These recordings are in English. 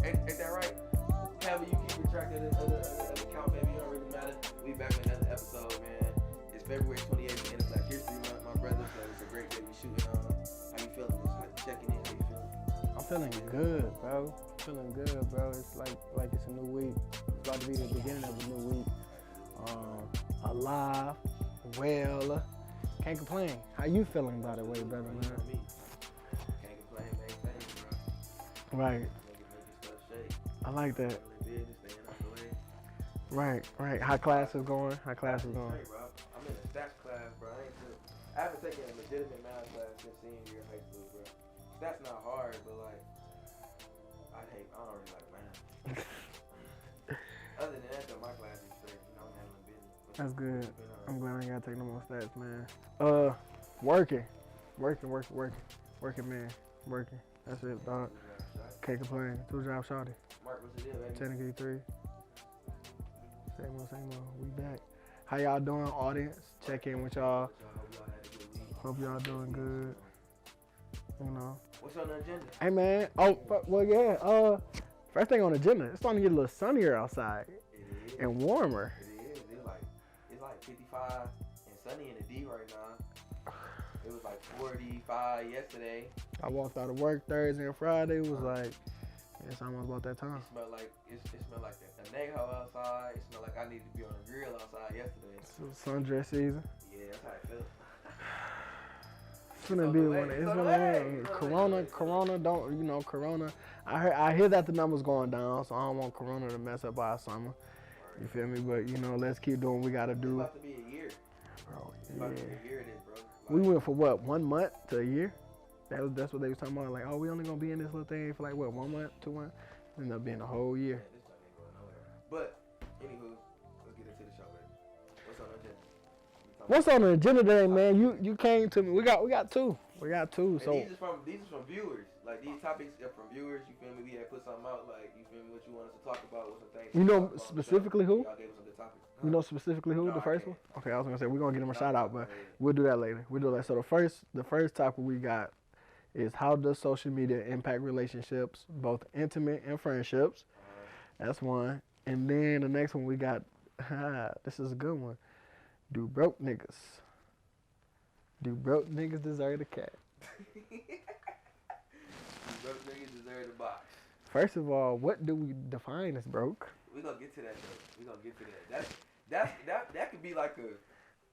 Ain't that right? However you keep track of the count, baby, it don't really matter. We back with another episode, man. It's February 28th, and it's Black History Month, my brother. So it's a great day to be shooting on. How you feeling? Just checking in. How you feeling? I'm feeling good, bro. Feeling good, bro. It's like it's a new week. It's about to be the beginning of a new week. Alive, well, can't complain. How you feeling by the way, brother, man? Can't complain, maintain, bro. Right. Make stuff shake. I like that. Business, staying out the way. Right. How class is going? How class is going? Straight, bro. I'm in a stats class, bro. I haven't taken a legitimate math class since senior year of high school, bro. Stats not hard, but like, I don't really like math. Other than that, though, my class is straight. You know, I'm handling business. That's good. I'm glad I ain't gotta take no more stats, man. Working, man. Working. That's it, dog. Can't complain. 2 job shawty. Mark, what's the deal, baby? Technically 3. Same old. We back. How y'all doing, audience? Check in with y'all. Hope y'all doing good. You know. What's on the agenda? Hey, man. First thing on the agenda, it's starting to get a little sunnier outside. It is. And warmer. It is. It's like 55 and sunny in the D right now. It was like 45 yesterday. I walked out of work Thursday and Friday. It was like, it's almost about that time. It smelled like a anejo outside. It smelled like I needed to be on a grill outside yesterday. It's sundress season. Yeah, that's how I feel. It's gonna be one. It's gonna Corona. Don't you know Corona? I hear that the numbers going down, so I don't want Corona to mess up our summer. You feel me? But you know, let's keep doing what we gotta do. It's about to be a year. Bro, It's about to be a year of this, bro. We went for what? 1 month to a year? That's what they was talking about. Like, oh, we only gonna be in this little thing for like what, 1 month, 2 months? Ended up being a whole year. Man, this thing ain't going nowhere. But anywho, let's get into the show, baby. What's on the agenda? What's on the agenda today, man? You came to me. We got two. So these is from viewers. Like these topics are from viewers. You feel me? We had put something out. Like you feel me? What you want us to talk about? What some things? You know specifically who? Y'all gave us some good topics. You know specifically who? No, the first one? Okay, I was gonna say we're gonna give them a shout out, but yeah. we'll do that later. We'll do that. So the first topic we got is how does social media impact relationships, both intimate and friendships? That's one. And then the next one we got, this is a good one. Do broke niggas deserve the cat? Broke niggas deserve the box. First of all, what do we define as broke? We gonna get to that though. That could be like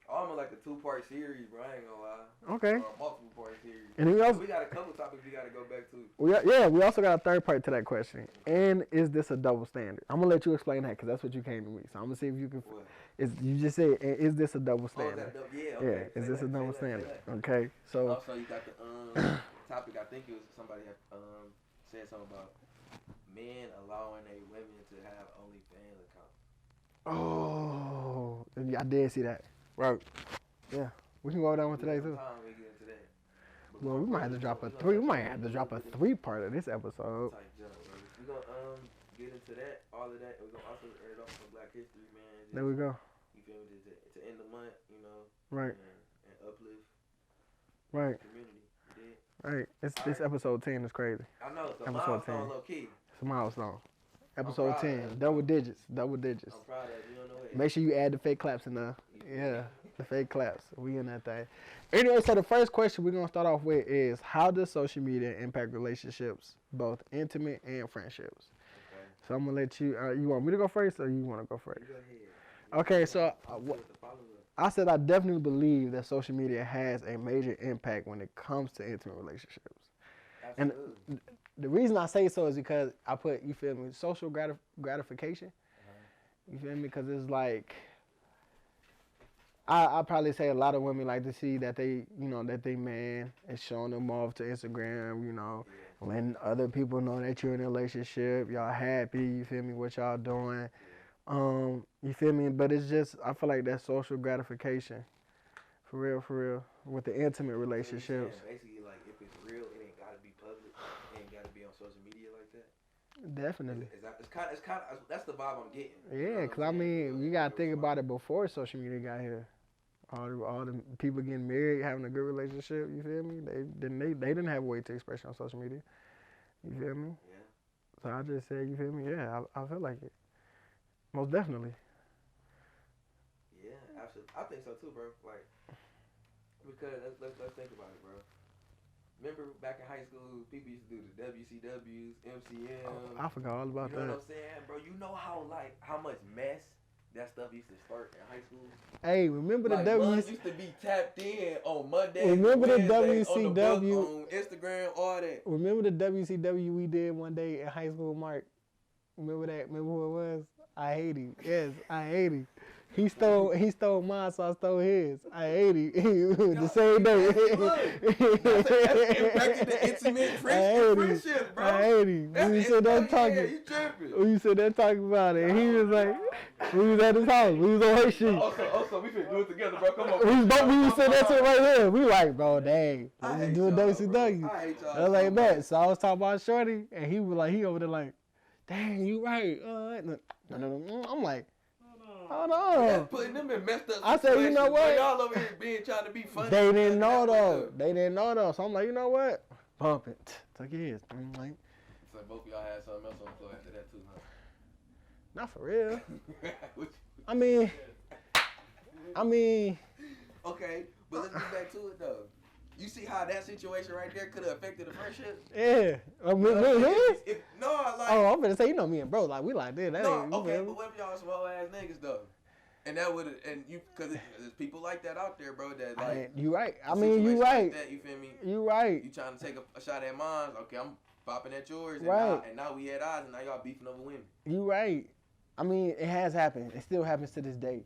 almost like a 2-part series, bro. I ain't gonna lie. Okay. Or a multiple part series. And we got a couple topics we gotta go back to. We also got a third part to that question. And is this a double standard? I'm gonna let you explain that because that's what you came to me. So I'm gonna see if you can. What? You just said, is this a double standard? Yeah. Okay. Yeah. Is this a double standard? Okay. So. Also, you got the topic. I think it was somebody had said something about men allowing their women to have OnlyFans accounts. Oh, I did see that. Right. Yeah. We can go down with today too. We get into that. Well, we might have to drop a 3. We might have to drop a 3-part of this episode. We're gonna get into that, all of that. We're gonna also air it off some Black History, man. There we go. You feel me? To end the month, you know. Right. And uplift. Right. The community. You did? Right. This episode 10 is crazy. I know. It's a episode milestone, 10. low key. It's a milestone. Episode 10. Double digits. I'm proud of that. You don't know it. Make sure you add the fake claps in there. Yeah. The fake claps. We in that thing. Anyway, so the first question we're going to start off with is how does social media impact relationships, both intimate and friendships? Okay. So I'm going to let you, you want me to go first or you want to go first? You go ahead. Okay, so I said I definitely believe that social media has a major impact when it comes to intimate relationships. Absolutely. And the reason I say so is because I put, you feel me, social gratification. You feel me? Because it's like, I probably say a lot of women like to see that they, you know, that they man is showing them off to Instagram, you know, letting other people know that you're in a relationship, y'all happy, you feel me, what y'all doing. You feel me? But it's just, I feel like that's social gratification. For real, with the intimate relationships. So basically, like, if it's real, it ain't gotta be public. It ain't gotta be on social media like that. Definitely. It's kind of, that's the vibe I'm getting. Yeah, because I mean, you gotta think about it before social media got here. All the people getting married, having a good relationship, you feel me? They didn't have a way to express on social media. You feel me? Yeah. So I just said, you feel me? Yeah, I feel like it. Most definitely. Yeah, absolutely. I think so too, bro. Like, because let's think about it, bro. Remember back in high school, people used to do the WCWs, MCMs. I forgot all about You know that. what I'm saying, bro? You know how much mess that stuff used to start in high school. Hey, remember Like, the used to be tapped in on Monday. Remember the Wednesday, WCW on Instagram, all that. Remember the WCW we did one day in high school, Mark? Remember that? Remember who it was? I hate him. Yes, I hate him. He stole mine, so I stole his. I hate him. The same day. That's impacted the intimate friendship, bro. I hate him. That's We said that talking. Yeah, you tripping. We said that talking about it. He was like, we was at his house. We was on his shit. Also, we finna do it together, bro. Come on. We said that shit right here. We like, bro, dang. I Let's hate do a y'all, WCW. bro. I hate y'all I was like so that. much. So I was talking about Shorty, and he was like, he over there like, dang, you right. No. I'm like, hold on. That's putting them in messed up I said, you know situations, what? bro. Y'all over here trying to be funny. They didn't know though. So I'm like, you know what? Bump it. Took his. I'm like, So both of y'all had something else on the floor after that too, huh? not for real. What I mean. Okay, but let's get back to it though. You see how that situation right there could have affected the friendship? Yeah. Like, oh, I'm gonna say, you know me and bro, like we like this. That no, ain't, okay, but what if y'all small ass niggas though? And that would because there's people like that out there, bro. That like you right. I mean, you right. Like that, you feel me? You right. You trying to take a shot at mine? Okay, I'm popping at yours. Right. And now we at odds, and now y'all beefing over women. You right. I mean, it has happened. It still happens to this day.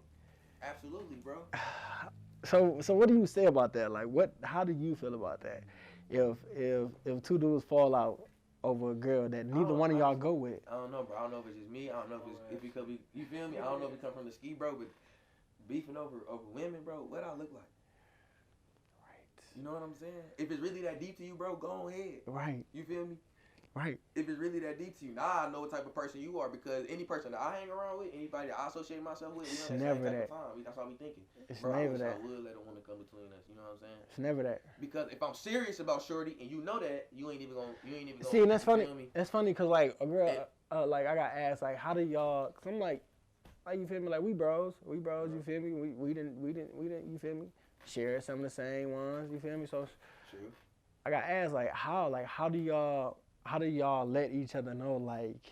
Absolutely, bro. So what do you say about that? Like, how do you feel about that? If two dudes fall out over a girl that neither one of y'all go with. I don't know, bro. I don't know if it's just me. I don't know if because you feel me. I don't know if it come from the ski, bro. But beefing over women, bro. What I look like? Right. You know what I'm saying? If it's really that deep to you, bro, go ahead. Right. You feel me? Right. If it's really that deep to you, now I know what type of person you are because any person that I hang around with, anybody that I associate myself with, It's you know, never that. that. Time. That's all we thinking. It's bro, never that. I would let a woman come between us. You know what I'm saying? It's never that. Because if I'm serious about shorty and you know that, you ain't even gonna. See, and that's funny. That's funny because like a girl, like I got asked like, how do y'all? Cause I'm like you feel me? Like we bros. You feel me? We didn't. You feel me? Share some of the same ones. You feel me? So true. I got asked like how do y'all let each other know like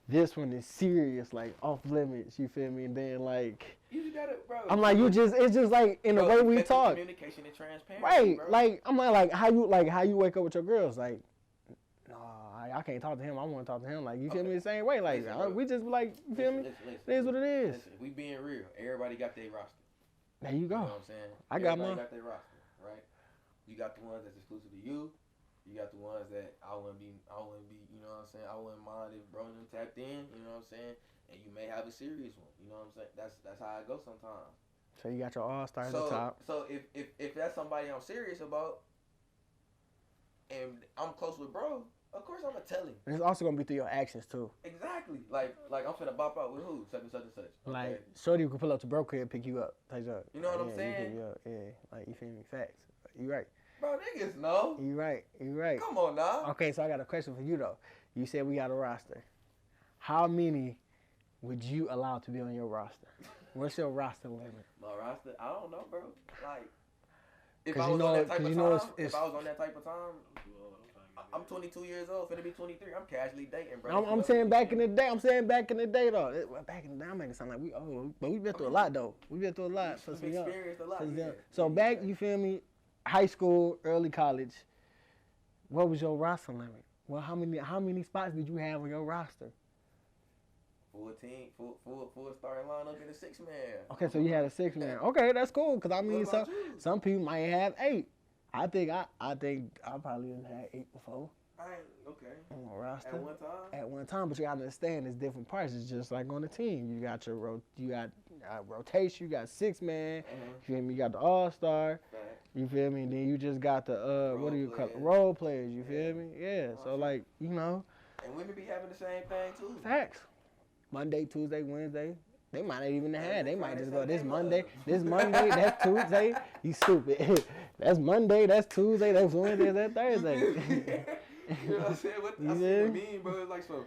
this one is serious, like off limits, you feel me? And then like you gotta, bro. I'm like it's just like in the way we talk. Communication and transparency. Right. Bro. Like I'm like how you wake up with your girls, like no, I can't talk to him. I want to talk to him. Like you feel me the same way. Like we just like you feel me? It is what it is. Listen, we being real. Everybody got their roster. There you go. You know what I'm saying? I got Everybody mine. got their roster, right? You got the ones that's exclusive to you. You got the ones that I wouldn't be, you know what I'm saying? I wouldn't mind if bro and them tapped in, you know what I'm saying? And you may have a serious one, you know what I'm saying? That's how it goes sometimes. So you got your all-star at the top. So if that's somebody I'm serious about, and I'm close with bro, of course I'm gonna tell him. And it's also gonna be through your actions too. Exactly. Like I'm finna bop out with who? Such and such and such. Okay. Like shorty could pull up to bro crib, pick you up, take you up. You know what I'm saying? Yeah. Like you feel me? Facts. You right. Bro, niggas know. You right. Come on now. Okay, so I got a question for you though. You said we got a roster. How many would you allow to be on your roster? What's your roster limit? My roster? I don't know, bro. Like, if 'Cause I was on that type of time, it's if I was on that type of time, I'm 22 years old, finna be 23. I'm casually dating, bro. I'm saying back in the day. Back in the day though. Back in the day, I'm making it sound like we old, but we been through a lot though. We been through a lot for some young. Experienced a lot. So back, you feel me? High school, early college. What was your roster limit? Well, how many spots did you have on your roster? Full team, full starting lineup in a 6-man. Okay, so you had a 6-man. Okay, that's cool. Cause I mean, some people might have 8. I think I probably done had 8 before. Okay. On my roster. At one time. At one time, but you gotta understand, it's different parts. It's just like on the team. You got your rotation. You got 6-man. You feel me? You got the all-star. You feel me? Then you just got the what do you call it? Role players. You feel me? Yeah. So like you know. And women be having the same thing too. Facts. Monday, Tuesday, Wednesday. They might not even have. They might just go this Monday, that's Tuesday. You stupid. That's Monday, that's Tuesday, that's Wednesday, that's Thursday. You know what I'm saying? What I seen a meme, bro. It's like so.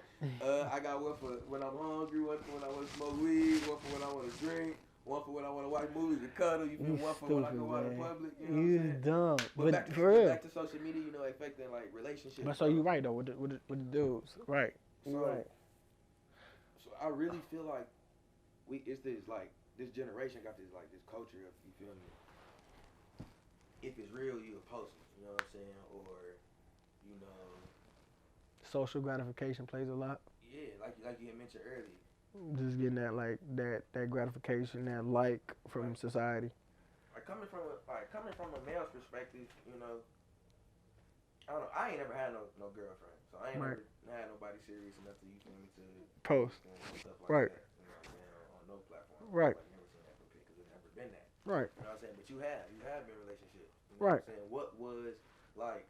I got one for when I'm hungry, one for when I want to smoke weed, one for when I want to drink, one for when I want to watch movies and cuddle. You feel? One for when I go out in public. You know what I'm saying? Dumb. But for real. back to social media, you know, affecting like relationships. But so you right though with the dudes, right? So, right. So I really feel like it's this like this generation got this like this culture of, you feel me? If it's real, you'll post it. You know what I'm saying? Or you know, social gratification plays a lot. Yeah, like you had mentioned earlier. Just getting that like that gratification, that like from society. Like coming from a male's perspective, you know, I don't know. I ain't never had no girlfriend, so I ain't never had nobody serious enough to, you feel me, to post and stuff like that. You know what I'm saying? On no platform. Right. Like never seen that from Pitt because it's never been that. Right. You know what I'm saying? But you have been in relationships. You know right. What I'm saying? What was like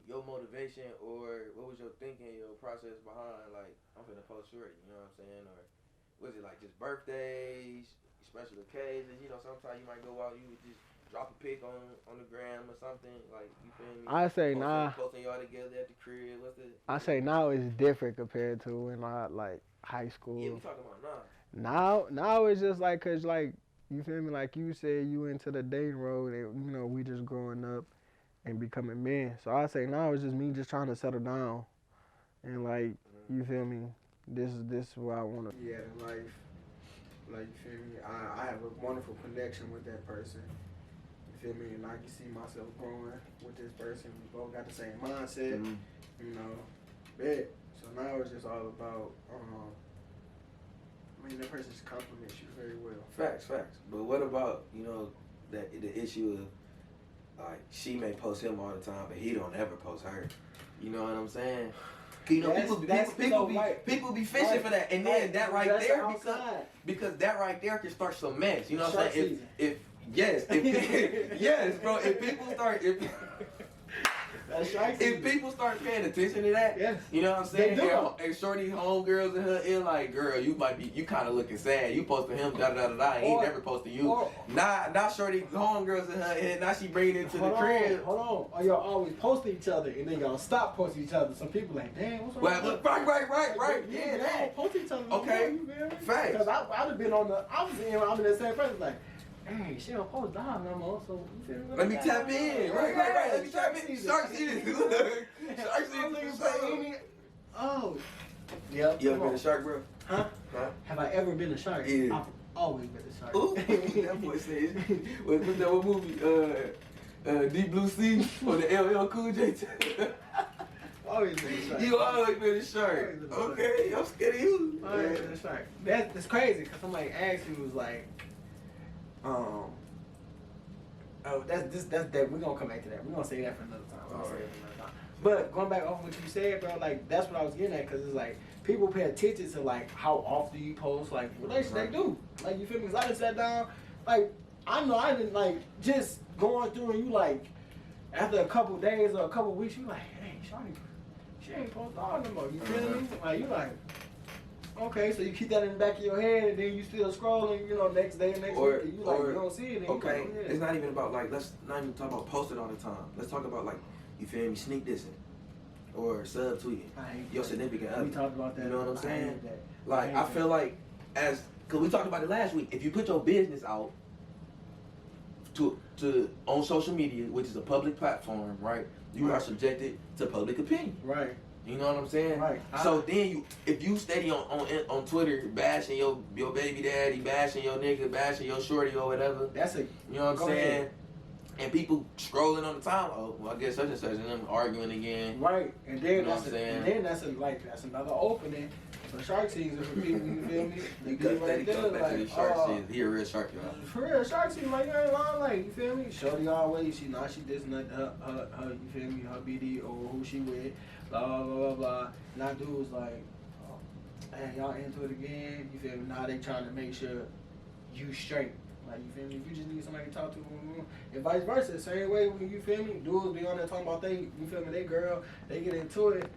your motivation, or what was your thinking, your process behind like I'm finna post shorty? You know what I'm saying? Or was it like just birthdays, special occasions? You know, sometimes you might go out, you would just drop a pic on the gram or something, like, you feel me? I say nah. Posting y'all together at the crib. I say now it's different compared to when I like high school. Yeah, we talking about now. Now it's just like, cause like, you feel me? Like you said, you into the dating road, and you know we just growing up and becoming men. So I say now it's just me just trying to settle down, and like, you feel me? This is where I wanna be at in life. Like, you feel me? I have a wonderful connection with that person. Feel me? And I can see myself growing with this person. We both got the same mindset, you know. But so now it's just all about, I mean, that person just compliments you very well. Facts. But what about, you know, the issue of like she may post him all the time, but he don't ever post her. You know what I'm saying? You know, people be fishing for that, and then that right there because that right there can start some mess. You know what I'm saying? Yes, bro. If people start paying attention to that, yes. You know what I'm saying? And shorty homegirls in her ear like, girl, you kind of looking sad. You posting him, He ain't never posted you. Now shorty homegirls in her ear. Now she bringing it to the crib. Hold on. Or y'all always posting each other, and then y'all stop posting each other. Some people like, damn, what's wrong? Right. Yeah, that. Post each other. Okay. Facts. Because I've been on the. I'm in that same person like. Hey, she don't post dog no more, so you feel me? Let me tap in. Right. Let me tap in. Shark season. Shark season. Oh. Yep. You ever been a shark, bro? Huh? Have I ever been a shark? Yeah. I've always been a shark. Ooh, that boy says. What's that one movie? Deep Blue Sea or the LL Cool J? Always been a shark. You always been a shark. Okay, I'm scared of you. Always been a shark. That's crazy because somebody asked me, was like, that's that. We're gonna come back to that. We're gonna say that for another time. But going back off what you said, bro, like that's what I was getting at, because it's like people pay attention to like how often you post, like relationships they do. Like, you feel me? Cause I just sat down, like I know I didn't like just going through, and you like after a couple days or a couple weeks, you like, hey, shawty, she ain't post all no more. You feel me? Like you like. Okay, so you keep that in the back of your head, and then you still scrolling, you know, next day and next week, and you don't see it. Okay, it's not even about like, let's not even talk about posting all the time. Let's talk about like, you feel me, sneak dissing or subtweeting your significant other. We talked about that. You know what I'm saying? Like, I feel like cause we talked about it last week. If you put your business out to on social media, which is a public platform, right? You are subjected to public opinion. Right. You know what I'm saying? Right. So then if you steady on Twitter bashing your baby daddy, bashing your nigga, bashing your shorty or whatever. You know what I'm saying? And people scrolling on the time, oh, well, I guess such and such, and them arguing again. Right. And then you know that's another opening for shark season for people, you feel me? Because right there, like, shark season. He a real shark, y'all. For real, shark season, like, you ain't lying, like, you feel me? Shorty always, she this and her, you feel me, her BD or who she with, blah, blah, blah, blah, blah. And that dude was like, oh, hey, y'all into it again, you feel me? Now they trying to make sure you straight. Like, you feel me? If you just need somebody to talk to, and vice versa, same way when you feel me, dudes be on there talking about you feel me, they girl, they get into it.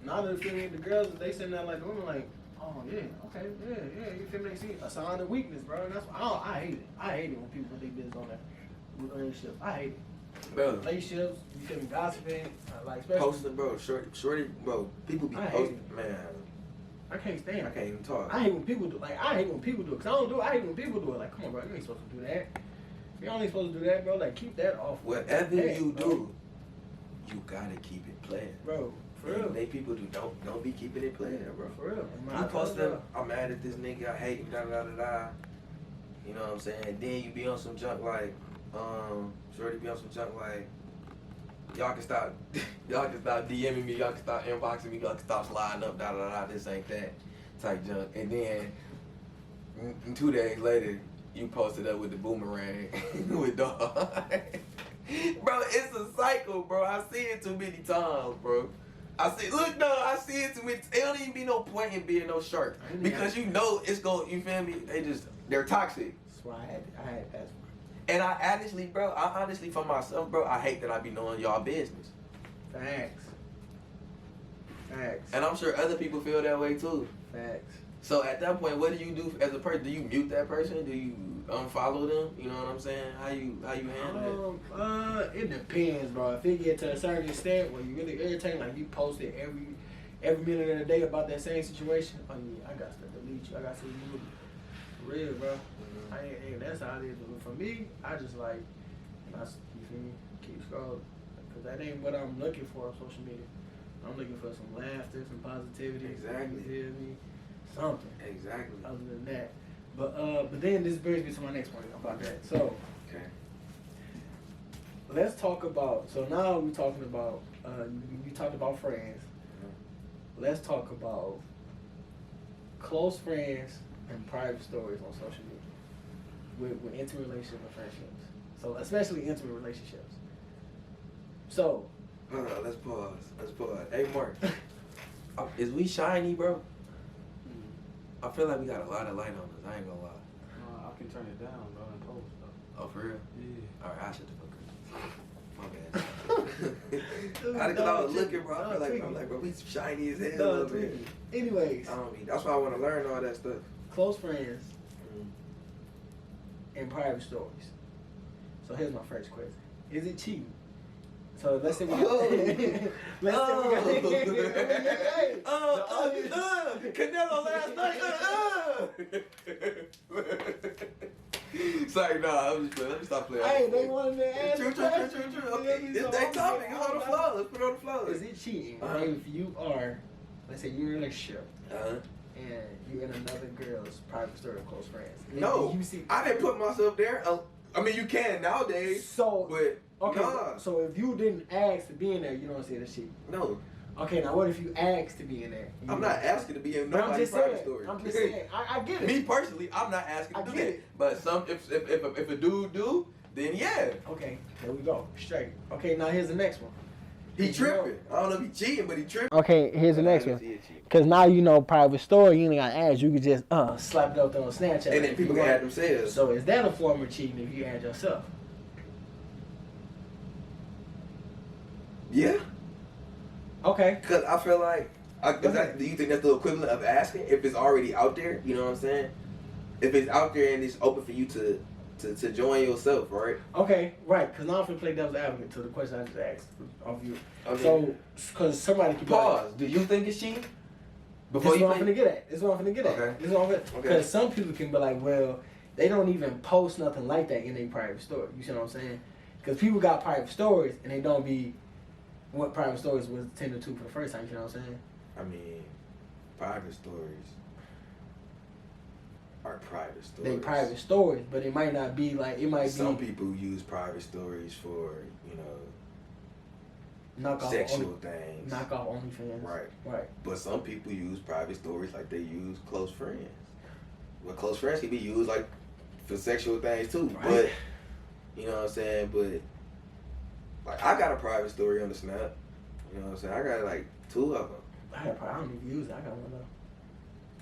Now they feel me, the girls, they sitting there like the women like, oh yeah, okay, yeah, you feel me? They see a sign of weakness, bro. And that's why I hate it. I hate it when people put their business on that relationship. I hate it. Bro. relationships, you feel me, gossiping, like especially Posting, bro, shorty, bro, people be I hate posting, man, I can't stand I it. can't even talk. I hate when people do I hate when people do it, cause I don't do it. I hate when people do it. Like, come on, bro, you ain't supposed to do that. You ain't supposed to do that, bro. Like, keep that off. Whatever that, you bro. do, you gotta keep it playing. Bro, for real. They people do don't be keeping it playing, bro. For real. You posting, I'm mad at this nigga, I hate him, da da da da. You know what I'm saying? Then you be on some junk like, shorty be on some junk like, y'all can stop DMing me, y'all can stop inboxing me, y'all can stop sliding up, da da da, this ain't that type junk. And then 2 days later, you posted up with the boomerang with dog. Bro, it's a cycle, bro. I see it too many times, bro. I see it too many. It don't even be no point in being no shark because you know it's going. You feel me? They're toxic. That's why I had password. And I honestly for myself, bro, I hate that I be knowing y'all business. Facts. And I'm sure other people feel that way too. Facts. So at that point, what do you do as a person? Do you mute that person? Do you unfollow them? You know what I'm saying? How you handle that? It depends, bro. If it get to a certain extent where you really irritating, like you post it every minute of the day about that same situation, oh yeah, I got to delete you. I got to remove you. For real, bro. Mm-hmm. That's how it is. But for me, I just like, you feel me? Keep scrolling. Because that ain't what I'm looking for on social media. I'm looking for some laughter, some positivity. Exactly. You feel me? Something. Exactly. Other than that. But then this brings me to my next point about that. So, Okay. let's talk about, so now we're talking about, you talked about friends. Mm-hmm. Let's talk about close friends and private stories on social media with intimate relationships and friendships. So, especially intimate relationships. So. Hold on, let's pause. Hey, Mark. Is we shiny, bro? I feel like we got a lot of light on us. I ain't gonna lie. I can turn it down, bro, and post though. Oh, for real? Yeah. Alright, I should have fucked My bad. Because I was looking, bro. I'm like, bro, we shiny as hell over here. Anyways. That's why I want to learn all that stuff. Close friends and private stories. So here's my first question. Is it cheating? So let's say we got Canelo last night. Sorry, I'm just playing. Let me stop playing. Hey, they wanted to ask. True. Okay, it's their topic. It's on the floor. Let's put it on the floor. Is it cheating if you are, let's say you're in a relationship and you're in another girl's private story of close friends? No, I didn't put myself there. I mean, you can nowadays. So, but okay, nah. so if you didn't ask to be in there, you don't say the shit. No. Okay, now what if you asked to be in there? I'm not asking to be in But nobody's private story. I'm just saying. I get it. Me personally, I'm not asking to do get that. it. But if a dude do, then yeah. Okay, there we go. Straight. Okay, now here's the next one. He tripping. I don't know if he cheating, but he tripping. Okay, here's the next one. Because now you know private story, you ain't got to ask. You could just slap it up there on Snapchat. And then people can add themselves. So is that a form of cheating if you add yourself? Yeah. Okay. Because I feel like, do you think that's the equivalent of asking if it's already out there? You know what I'm saying? If it's out there and it's open for you to join yourself, right? Okay, right. Because now I'm going to play devil's advocate to the question I just asked of you. Okay. So, because somebody can pause. Do you think it's cheating? This is what I'm going to get at. Okay. Because some people can be like, well, they don't even post nothing like that in their private story. You see what I'm saying? Because people got private stories and they don't be what private stories was tended to for the first time. You know what I'm saying? I mean, private stories are private stories. They private stories, but it might not be like Some people use private stories for sexual things. Knock off OnlyFans. Right. But some people use private stories like they use close friends. Well, close friends can be used like for sexual things too. Right. But you know what I'm saying. But like I got a private story on the Snap. You know what I'm saying. I got like 2 of them. I don't even use it. I got one though.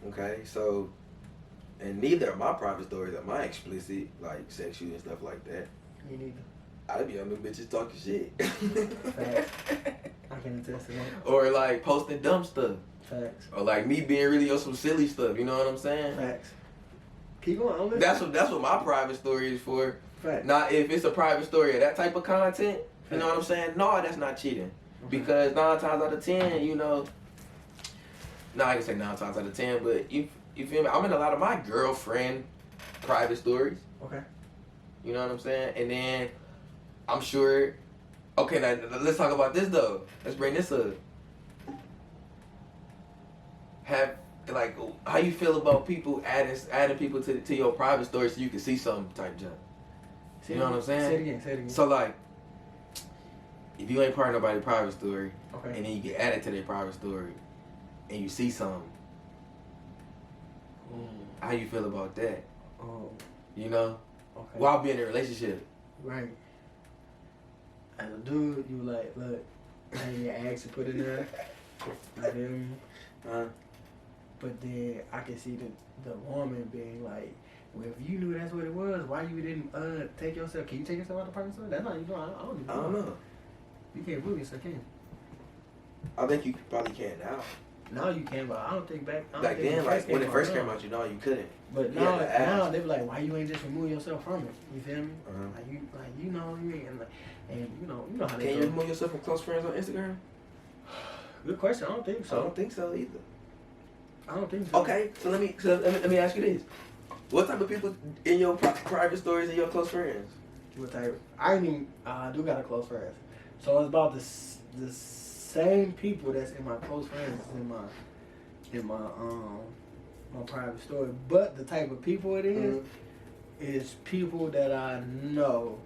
Okay, so, and neither of my private stories are my explicit, like, sexual and stuff like that. Me neither. I be on them bitches talking shit. Facts. I can attest to that. Or, like, posting dumb stuff. Facts. Or, like, me being really on some silly stuff, you know what I'm saying? Facts. Keep going. That's what my private story is for. Fact. Now, if it's a private story of that type of content, you know what I'm saying? No, that's not cheating. Because 9 times out of 10, you know, no, I can say 9 times out of 10, but you feel me? I'm in a lot of my girlfriend private stories. Okay. You know what I'm saying? And then I'm sure. Okay, now let's talk about this though. Let's bring this up. How you feel about people adding people to your private story so you can see some type junk? You know what I'm saying? Say it again. So like, if you ain't part of nobody's private story, Okay. and then you get added to their private story, and you see something, how you feel about that? Oh. You know, Okay. while being in a relationship. Right. As a dude, you like, look, I ain't your ass to put it there. You feel me? But then I can see the woman being like, well, if you knew that's what it was, why you didn't take yourself? Can you take yourself out the private story? That's not you doing. I don't know. You can't prove yourself, can you? I think you probably can now. Now you can, but I don't think back. Back then, like when it first came out, you know, you couldn't. But now they be like, why you ain't just remove yourself from it? You feel me? Like you know what I mean? And you know how they Can go. you remove yourself from close friends on Instagram? Good question. I don't think so. I don't think so either. I don't think so. Okay, so let me ask you this: what type of people in your private stories are your close friends? What type? I do got a close friends, so it's about the same people that's in my close friends in my private story. But the type of people it is people that I know.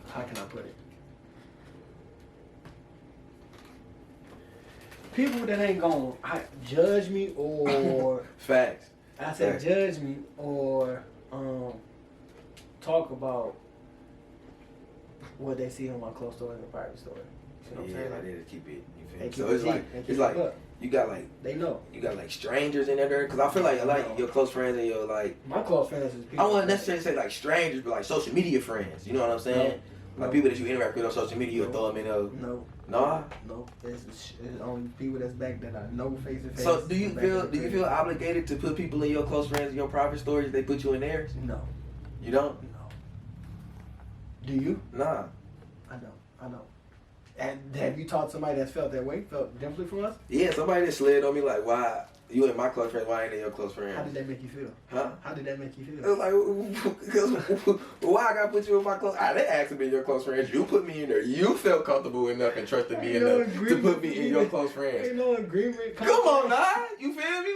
How can I put it? People that ain't gonna judge me or Facts. I said judge me or talk about what they see in my close story and the private story. You know what I'm saying? I did keep it. You They feel keep me? So it's like up. you got like They know. you got like strangers in there because I feel like your close friends and your like My close friends is I people. don't want to necessarily say like strangers, but like social media friends. You know what I'm saying? Like people that you interact with on social media, you throw them in those. No. Nah. No. It's only people that's back that I know face to face. So do you feel obligated to put people in your close friends in your private stories? They put you in theirs? No. You don't? No. Do you? Nah. I don't. And have you taught somebody that's felt that way, felt differently from us? Yeah, somebody that slid on me like, why you and my close friends, why ain't they your close friends? How did that make you feel? Huh? How did that make you It feel? was like, because why I gotta put you in my close? They asked to be your close friends. You put me in there. You felt comfortable enough and trusted me enough to put me in your close friends. Ain't no agreement. Come on, now. You feel me?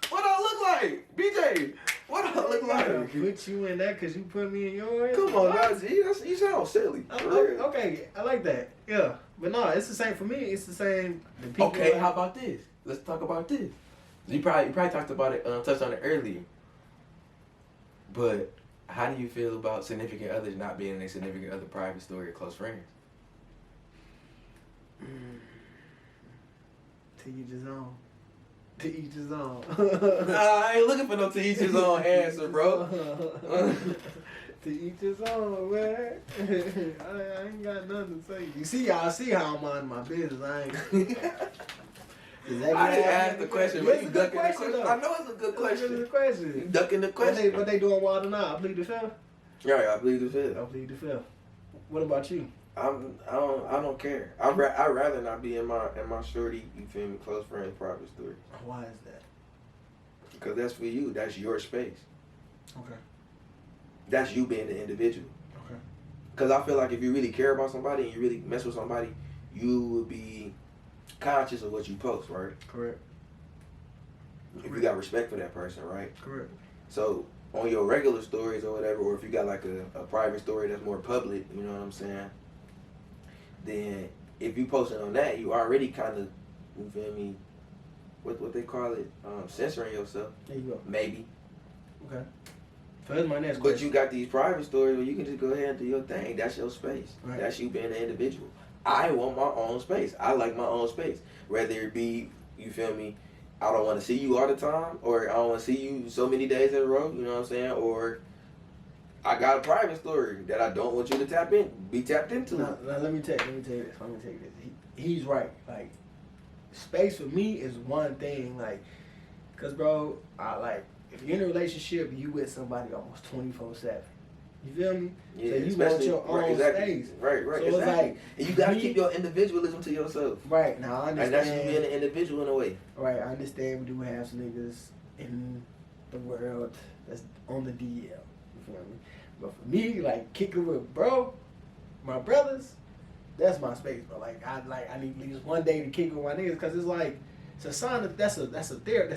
What I look like, BJ? What I look like? Put you in that because you put me in yours. Come on, now, G. You sound silly. For real. Okay, I like that. Yeah, but no, it's the same for me. It's the same. The people Okay, like, how about this? Let's talk about this. You probably talked about it, touched on it earlier. But how do you feel about significant others not being in a significant other private story or close friends? To each his own. To each his own. I ain't looking for no to each his own answer, bro. To each his own, man. I ain't got nothing to say. You see, y'all see how I'm on my business. I ain't. I didn't ask the question, but you ducking the question. I know it's a good question. It's a question. You ducking the question. What they doing wild or not? I plead the fifth. Yeah, I believe the fifth. I plead the fifth. What about you? I don't care. I'd rather not be in my shorty, you feel me, close friends private story. Why is that? Because that's for you. That's your space. Okay. That's you being the individual. Okay. Because I feel like if you really care about somebody and you really mess with somebody, you will be conscious of what you post, right? Correct. If you got respect for that person, right? Correct. So on your regular stories or whatever, or if you got like a private story that's more public, you know what I'm saying? Then if you posting on that, you already kind of, you feel me, what they call it, censoring yourself. There you go. Maybe. Okay. So that's my next But question. you got these private stories where you can just go ahead and do your thing. That's your space. Right. That's you being an individual. I want my own space. I like my own space. Whether it be, you feel me, I don't want to see you all the time, or I don't want to see you so many days in a row, you know what I'm saying? Or I got a private story that I don't want you to be tapped into. Now, let me tell you this. He's right. Like, space for me is one thing. Like, cause bro, if you're in a relationship, you with somebody almost 24/7. You feel me? Yeah, so you want especially your own exactly. space. Right, So exactly. it's like and you gotta me- keep your individualism to yourself. Right now, I And understand. that's you being an individual in a way. Right, I understand we do have some niggas in the world that's on the DL. You feel me? But for me, like kicking with my brothers, that's my space, bro. I need at least one day to kick with my niggas, cause it's like it's a sign of that's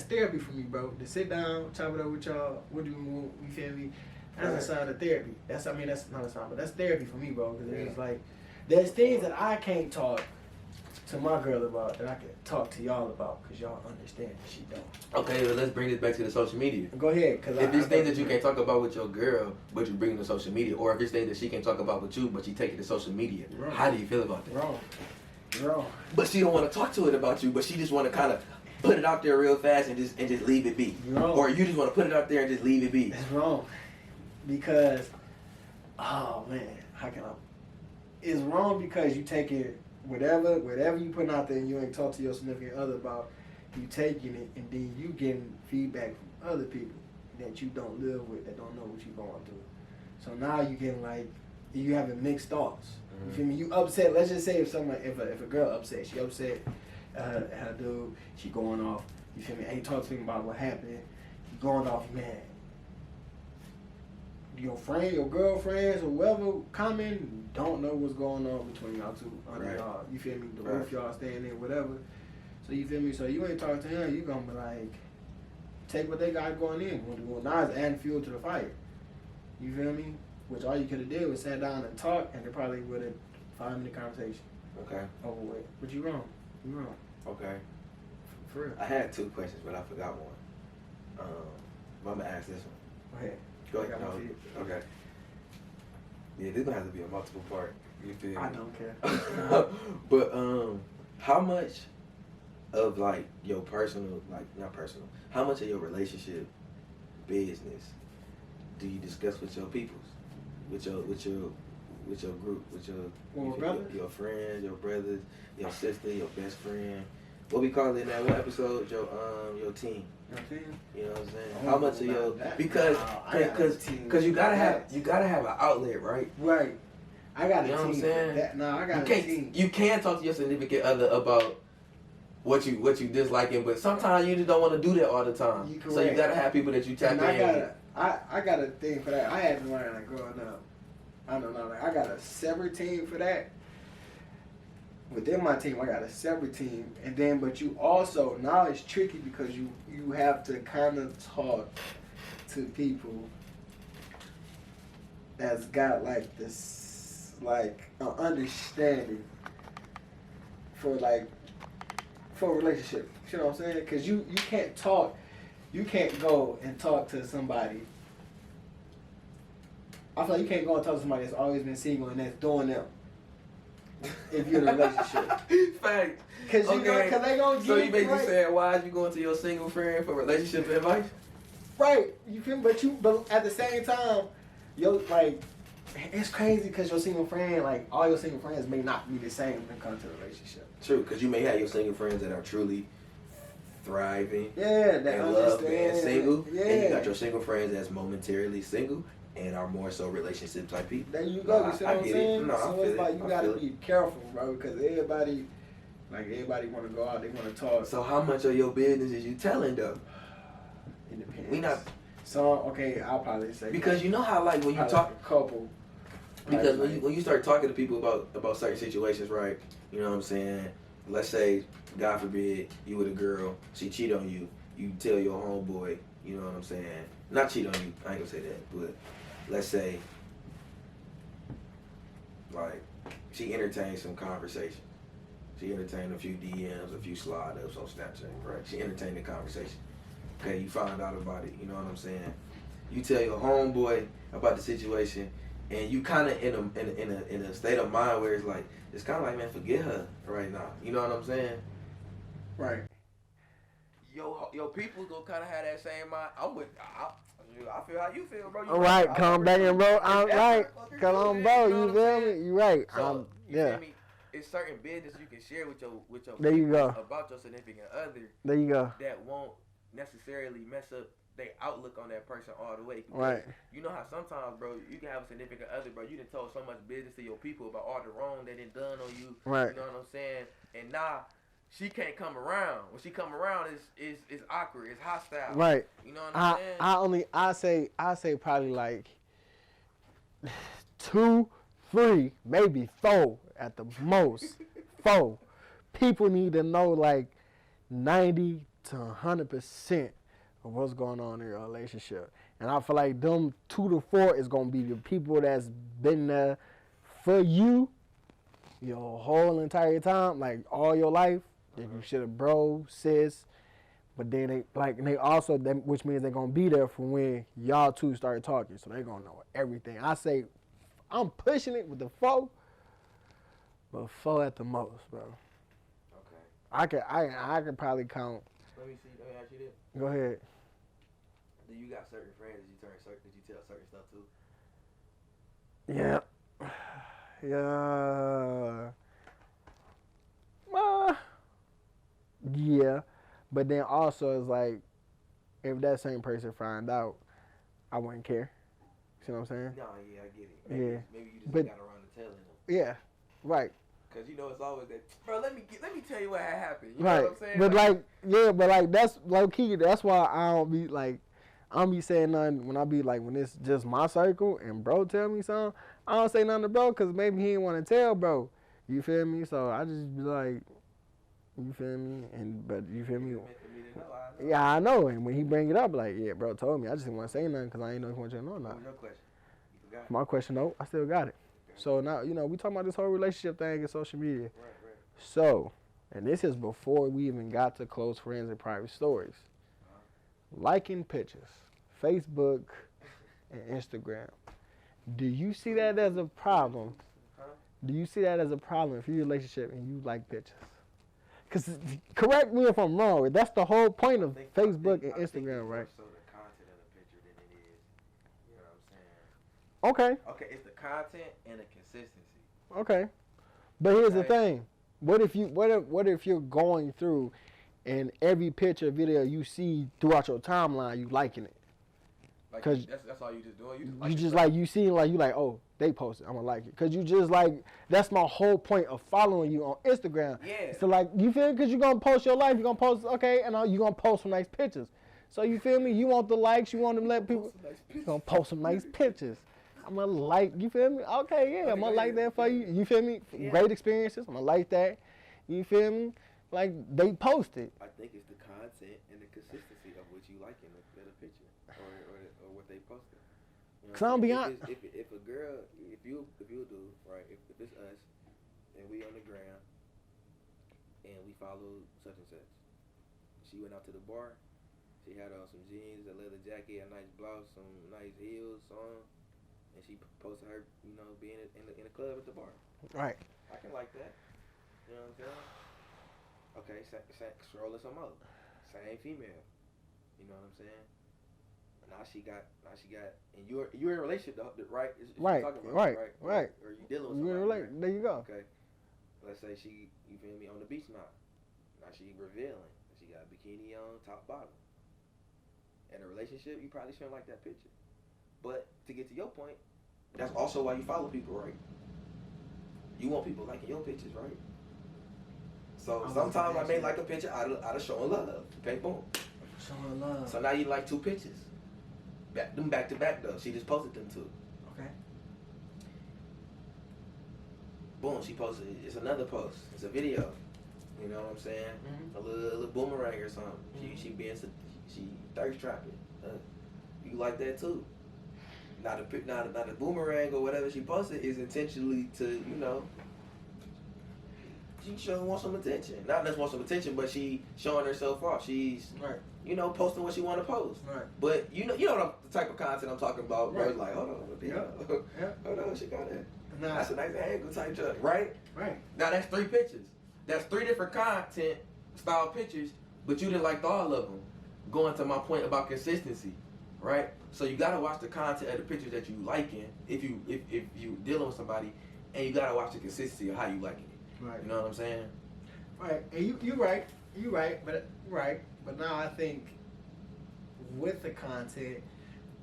therapy for me, bro. To sit down, chop it up with y'all. What do you want? You feel me? That's a sign of therapy. That's not a sign, but that's therapy for me, bro. Cause it's like there's things that I can't talk to my girl about that I can talk to y'all about, cause y'all understand that she don't. Okay, well, let's bring this back to the social media. Go ahead, cause If it's things that you can't talk about with your girl, but you bring it to social media, or if it's things that she can't talk about with you, but you take it to social media, Wrong. how do you feel about that? Wrong. But she don't want to talk to it about you, but she just want to kind of put it out there real fast and just leave it be. Wrong. Or you just want to put it out there and just leave it be. That's wrong, because oh man, how can I? It's wrong because you take it whatever you putting out there and you ain't talk to your significant other about. You taking it and then you getting feedback from other people that you don't live with, that don't know what you're going through. So now you getting like you having mixed thoughts. You feel me? You upset. Let's just say if a girl upset, she upset. Her dude, she going off. You feel me? Ain't talk to him about what happened. You going off, man. Your friend, your girlfriends, or whoever comment don't know what's going on between y'all two. Under y'all, you feel me? The roof y'all staying in, whatever. So you feel me? So you ain't talking to him. You gonna be like, take what they got going in. Well, now it's adding fuel to the fire. You feel me? Which all you could have did was sat down and talk, and they probably would have 5-minute conversation. Okay. Over with. But you wrong. You wrong. Okay. For real. I had 2 questions, but I forgot one. But I'm gonna ask this one. Go ahead. Go ahead. I got my feet. Okay. Yeah, this gonna have to be a multiple part. You feel me? I don't care. But how much of like your personal, like not personal, how much of your relationship business do you discuss with your peoples, with your group, with your friends, your brothers, your sister, your best friend? What we call it in that one episode, your team. You know what I'm saying? How much of your because you gotta have an outlet, right? Right. I got a You know what I'm team. saying? I got a team. You can talk to your significant other about what you disliking, but sometimes you just don't want to do that all the time. So you gotta have people that you tap in. I got a thing for that. I had to learn like growing up. I don't know. Like I got a separate team for that. Within my team, I got a separate team, and then but you also now it's tricky because you have to kind of talk to people that's got like this like an understanding for a relationship. You know what I'm saying? Because you can't go and talk to somebody. I feel like you can't go and talk to somebody that's always been single and that's doing them. If you're in a relationship. Fact. Cause they gonna get So you basically right. saying, why is you going to your single friend for relationship advice? Right. You feel me? But at the same time, it's crazy because your single friend, like all your single friends may not be the same when it comes to a relationship. True, because you may have your single friends that are truly thriving. Yeah, that and love being single. Yeah. And you got your single friends that's momentarily single and are more so relationship type people. There you go. You see what I'm saying? No, so it's like you gotta be careful, bro, because everybody want to go out, they want to talk. So how much of your business is you telling though? It depends. We not So okay, I'll probably say because you know how like when you talk a couple. because when you start talking to people about certain situations, right? You know what I'm saying? Let's say, God forbid, you with a girl, she cheat on you. You tell your homeboy, you know what I'm saying? Not cheat on you. I ain't gonna say that, but let's say, like, she entertained some conversation. She entertained a few DMs, a few slide ups on Snapchat, right? She entertained the conversation. Okay, you find out about it, you know what I'm saying? You tell your homeboy about the situation, and you kind of in a state of mind where it's kind of like, man, forget her right now. You know what I'm saying? Right. Your people gonna kind of have that same mind. I feel how you feel, bro. All right, come back and bro. I'm right. Come on, bro. You feel me? You right. So, you yeah. feel me? It's certain business you can share with your there you people go. about your significant other There you go. that won't necessarily mess up they outlook on that person all the way. Right. You know how sometimes, bro, you can have a significant other, bro. You done told so much business to your people about all the wrong they done done on you. Right. You know what I'm saying? And now she can't come around. When she come around, it's awkward. It's hostile. Right. You know what I'm saying? I say probably like 2, 3, maybe 4 at the most. 4. People need to know like 90 to 100% of what's going on in your relationship. And I feel like them 2 to 4 is gonna be the people that's been there for you your whole entire time, like all your life. That you should have bro, sis. But then they also, which means they're gonna be there for when y'all two start talking. So they gonna know everything. I say, I'm pushing it with the 4, but 4 at the most, bro. Okay. I could probably count. Let me see. Let me ask you this. Go ahead. Do you got certain friends that you tell certain stuff to? Yeah. Yeah. Yeah. But then also it's like, if that same person find out, I wouldn't care. See what I'm saying? No, yeah, I get it. Yeah. Maybe you just But- got around to telling them. Yeah. Right. Cause you know it's always that, bro. Let me tell you what had happened. You Right. know what I'm saying? But like, yeah, but like that's low key. That's why I don't be like, I don't be saying nothing when I be like, when it's just my circle and bro tell me something, I don't say nothing to bro because maybe he ain't want to tell bro. You feel me? So I just be like, you feel me? But you feel me? Yeah, I know. And when he bring it up, like, yeah, bro told me. I just didn't want to say nothing because I ain't know if he want you to know or What not. was your question? You forgot? My question, no, I still got it. So now, you know, we talking about this whole relationship thing and social media. Right. So, and this is before we even got to close friends and private stories. Liking pictures, Facebook and Instagram. Do you see that as a problem? Do you see that as a problem for your relationship and you like pictures? Because, correct me if I'm wrong, that's the whole point of Facebook and Instagram, right? So the content of the picture than it is. You know what I'm saying? Okay. Okay, it's the content and the consistency. Okay. But here's the Okay. thing. What if you're going through and every picture, video you see throughout your timeline, you liking it? Like 'Cause that's all you just doing. You just like, you see like, you like, oh, they posted, I'm gonna like it. Cause you just like, that's my whole point of following you on Instagram. Yeah. So like, you feel me? Cause you're gonna post your life, you're gonna post, okay, and you're gonna post some nice pictures. So you feel me? You want the likes, you want to let people, you're gonna post some nice pictures. I'm gonna like, you feel me? Okay, yeah, I'm gonna like that for you. You feel me? Yeah. Great experiences, I'm gonna like that. You feel me? Like, they posted. I think it's the content and the consistency of what you like in the picture or what they posted. You know Cause I'm what I'm beyond. saying? If a girl, if you do right, if it's us and we on the gram and we follow such and such, she went out to the bar. She had on some jeans, a leather jacket, a nice blouse, some nice heels on, and she posted her, you know, being in the club at the bar. Right. I can like that. You know what I'm saying? Okay, scrolling some more. Same female. You know what I'm saying? Now she got, and you're in a relationship, though, right? Is Right, talking about, right. Or you dealing with You somebody, relate. right? There you go. Okay. Let's say she, you feel me, on the beach now. Now she revealing. She got a bikini on, top, bottom. In a relationship, you probably shouldn't like that picture. But to get to your point, that's also why you follow people, right? You want people liking your pictures, right? So sometimes I may like a picture out of showing love. Okay, boom. Showing love. So now you like 2 pictures. Back to back though. She just posted them 2. Okay. Boom, she posted. It's another post. It's a video. You know what I'm saying? Mm-hmm. A little boomerang or something. Mm-hmm. She thirst trapping. You like that too. Now the boomerang or whatever she posted is intentionally to, you know, she sure wants some attention. Not just want some attention, but she showing herself off. She's Right. you know, posting what she want to post. Right. But you know the type of content I'm talking about. Where Right. it's like, hold on, Yeah. hold on, she got it. Nah. That's a nice angle type job, right? Right. Now that's 3 pictures. That's 3 different content style pictures, but you didn't like all of them. Going to my point about consistency, right? So you gotta watch the content of the pictures that you liking if you dealing with somebody, and you gotta watch the consistency of how you liking it. Right. You know what I'm saying? Right. And you right. You right. But now I think with the content,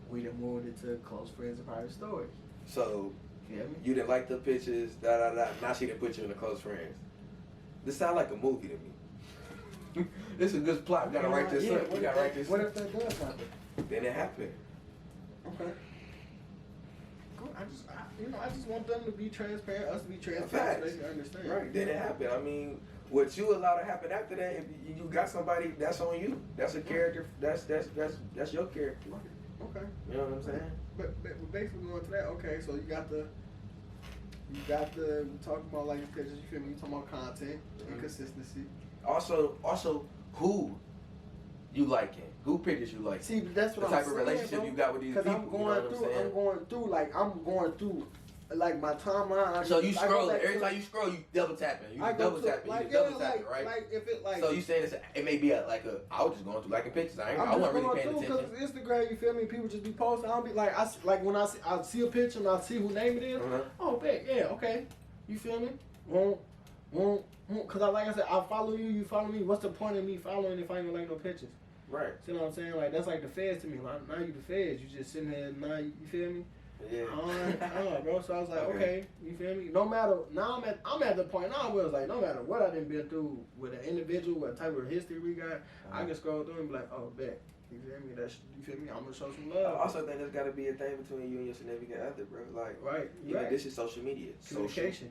we done moved it to close friends and private stories. So You hear me? you didn't like the pictures, da da da. Now she didn't put you in the close friends. This sounds like a movie to me. This is a good plot. We gotta write this up. We gotta write this What up. if that does happen? Then it happened. Okay. Cool. I just want them to be transparent, us to be transparent, Facts. so they can understand. Right. Then it happened. I mean, what you allow to happen after that, if you got somebody, that's on you. That's a character. That's your character. Okay. You know what I'm saying? But basically going to that, okay, so you got the we talking about like the pictures, you feel me? You talking about content and consistency. Also, who you liking? Who pictures you like? See, that's what the I'm type saying, of relationship bro. you got with these people. I'm going through my timeline. So you I go scroll. back Every to- time you scroll, you double tapping. You I just go double to- tapping. like, You just yeah, double tapping, right? Like if it like. So you saying it may be I was just going through liking pictures. I I'm wasn't just really paying going through attention. because Instagram, you feel me? People just be posting. I don't be like when I see a picture and I see who name it is. Uh-huh. Oh, bet, yeah, okay. You feel me? Because like I said, I follow you, you follow me. What's the point of me following if I ain't gonna like no pictures? Right. See what I'm saying? Like that's like the feds to me. Like now you the feds. You just sitting there. Now you feel me? Yeah. Bro. So I was like, Okay. okay, you feel me? No matter now, I'm at the point now where it's like, no matter what I done been through with an individual, what type of history we got, I can scroll through and be like, oh, bet. You feel me? You feel me? I'm gonna show some I love. also think there's got to be a thing between you and your significant other, bro. Like, Right. This is social media. Communication.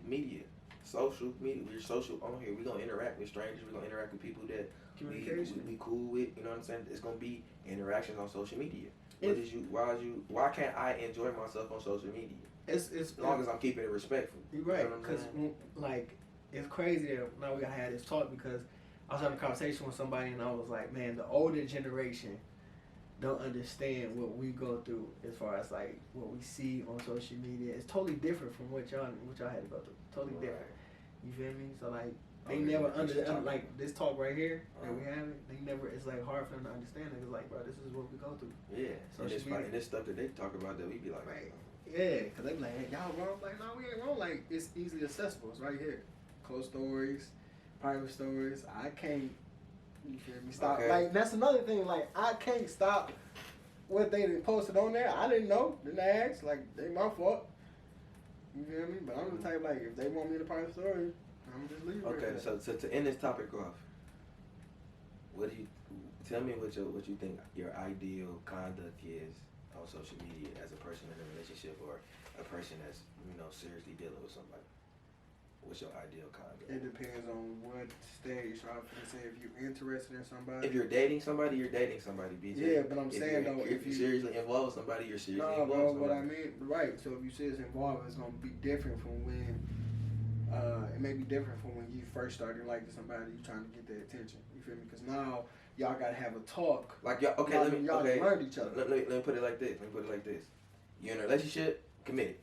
Social media. We're social on here. We're gonna interact with strangers. We're gonna interact with people that we cool with. You know what I'm saying? It's gonna be interactions on social media. Why can't I enjoy myself on social media? It's As long as I'm keeping it respectful. You're right. You know what I'm Because saying? like it's crazy that now we gotta have this talk because I was having a conversation with somebody and I was like, man, the older generation don't understand what we go through as far as like what we see on social media. It's totally different from what y'all had to go through. Totally different. You feel me? So like they never like this talk right here that we have. They never. It's like hard for them to understand it. It's like, bro, this is what we go through. Yeah. And this stuff that they talk about that we be like, right. Yeah, because they be like, hey, y'all wrong. Like, no, we ain't wrong. Like, it's easily accessible. It's right here. Close stories, private stories. I can't. You feel me? Stop. Okay. Like that's another thing. Like I can't stop what they posted on there. I didn't know. Didn't ask. Like they my fault. You feel me? But I'm the type like if they want me to private story, I'm just leave it. okay. Right So to end this topic off, what do you tell me what you think your ideal conduct is on social media as a person in a relationship or a person that's seriously dealing with somebody? What's your ideal conduct? It depends on what stage. So I'm gonna say if you're interested in somebody. If you're dating somebody, you're dating somebody, BJ. Yeah, but I'm saying though, if you're seriously involved with somebody, you're seriously No, involved bro, with what somebody. I mean, right. So if you say it's involved, it's gonna be different from when. It may be different from when you first started liking somebody. You trying to get their attention. You feel me? Because now y'all gotta have a talk. Like y'all, okay, y'all learned each other. Let me put it like this. You're in a relationship, committed.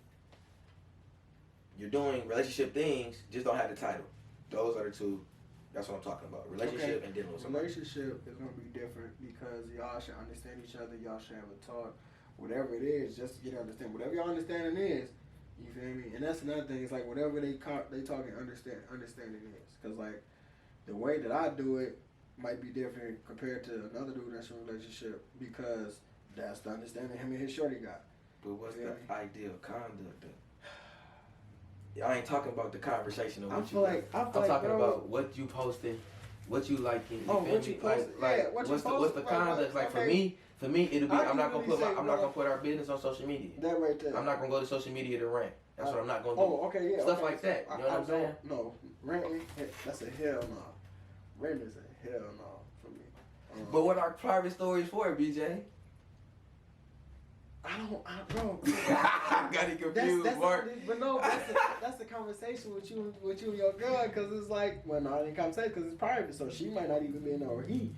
You're doing relationship things, just don't have the title. Those are the two. That's what I'm talking about. Relationship and dealing with somebody. Relationship is gonna be different because y'all should understand each other. Y'all should have a talk. Whatever it is, just to get to understand. Whatever your understanding is, you feel me? And that's another thing. It's like whatever they talking understanding is. Cause like the way that I do it might be different compared to another dude that's in a relationship because that's the understanding him and his shorty got. But what's the ideal conduct? I ain't talking about the conversation of what I'm talking about what you posting, what you liking. What you posting? What's the conduct? Like for me, it'll be I'm not gonna put our business on social media. That right there. I'm not gonna go to social media to rant. That's what I'm not gonna do. Oh, okay, yeah. Stuff like that. You know what I'm saying? No, ranting. That's a hell no. Ranting is a hell no for me. But what are private stories for, BJ? Bro. I got it confused, Mark. But no, that's the conversation with you and your girl, because it's like, well, no, I didn't conversation because it's private, so she might not even be in there, or he.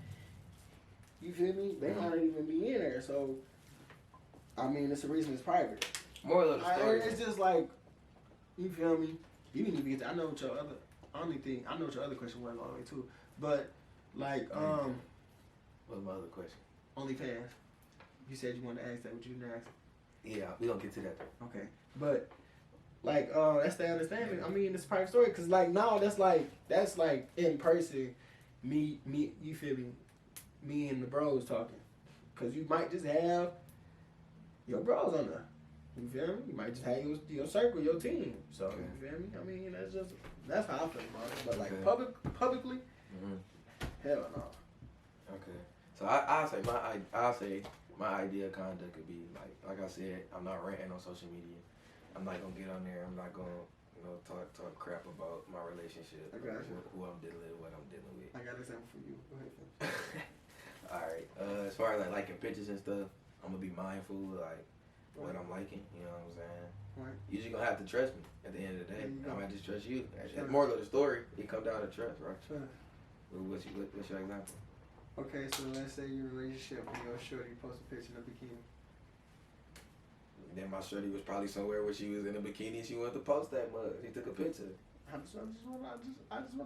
You feel me? They might not even be in there, so. I mean, it's the reason it's private. More of the story. It's just like, you feel me? You didn't even get to, I know what your other question was all the way too, but like, What's my other question? OnlyFans. You said you wanted to ask that, but you didn't ask. Yeah, we gonna get to that though. Okay, but like, that's the understanding. I mean, it's a private story, cause like now that's like in person. Me, you feel me? Me and the bros talking. because you might just have your bros on there. You feel me? You might just have your circle, your team. So you feel me? I mean, that's how I feel about it. But like publicly, hell no. Okay. So I'll say my idea of conduct could be like I said, I'm not ranting on social media. I'm not gonna get on there. I'm not gonna talk crap about my relationship. I got you. Who I'm dealing with, what I'm dealing with. I got an example for you. Go ahead. All right. As far as like liking pictures and stuff, I'm gonna be mindful of like what I'm liking. You know what I'm saying? Right. You just gonna have to trust me at the end of the day. I might just trust you. Sure. Moral of the story, it comes down to trust, right? Sure. What's your example? Okay, so let's say you're in a relationship and your shorty posts a picture in a bikini. Then my shorty was probably somewhere where she was in a bikini and she wanted to post that mug. He took a picture. I just want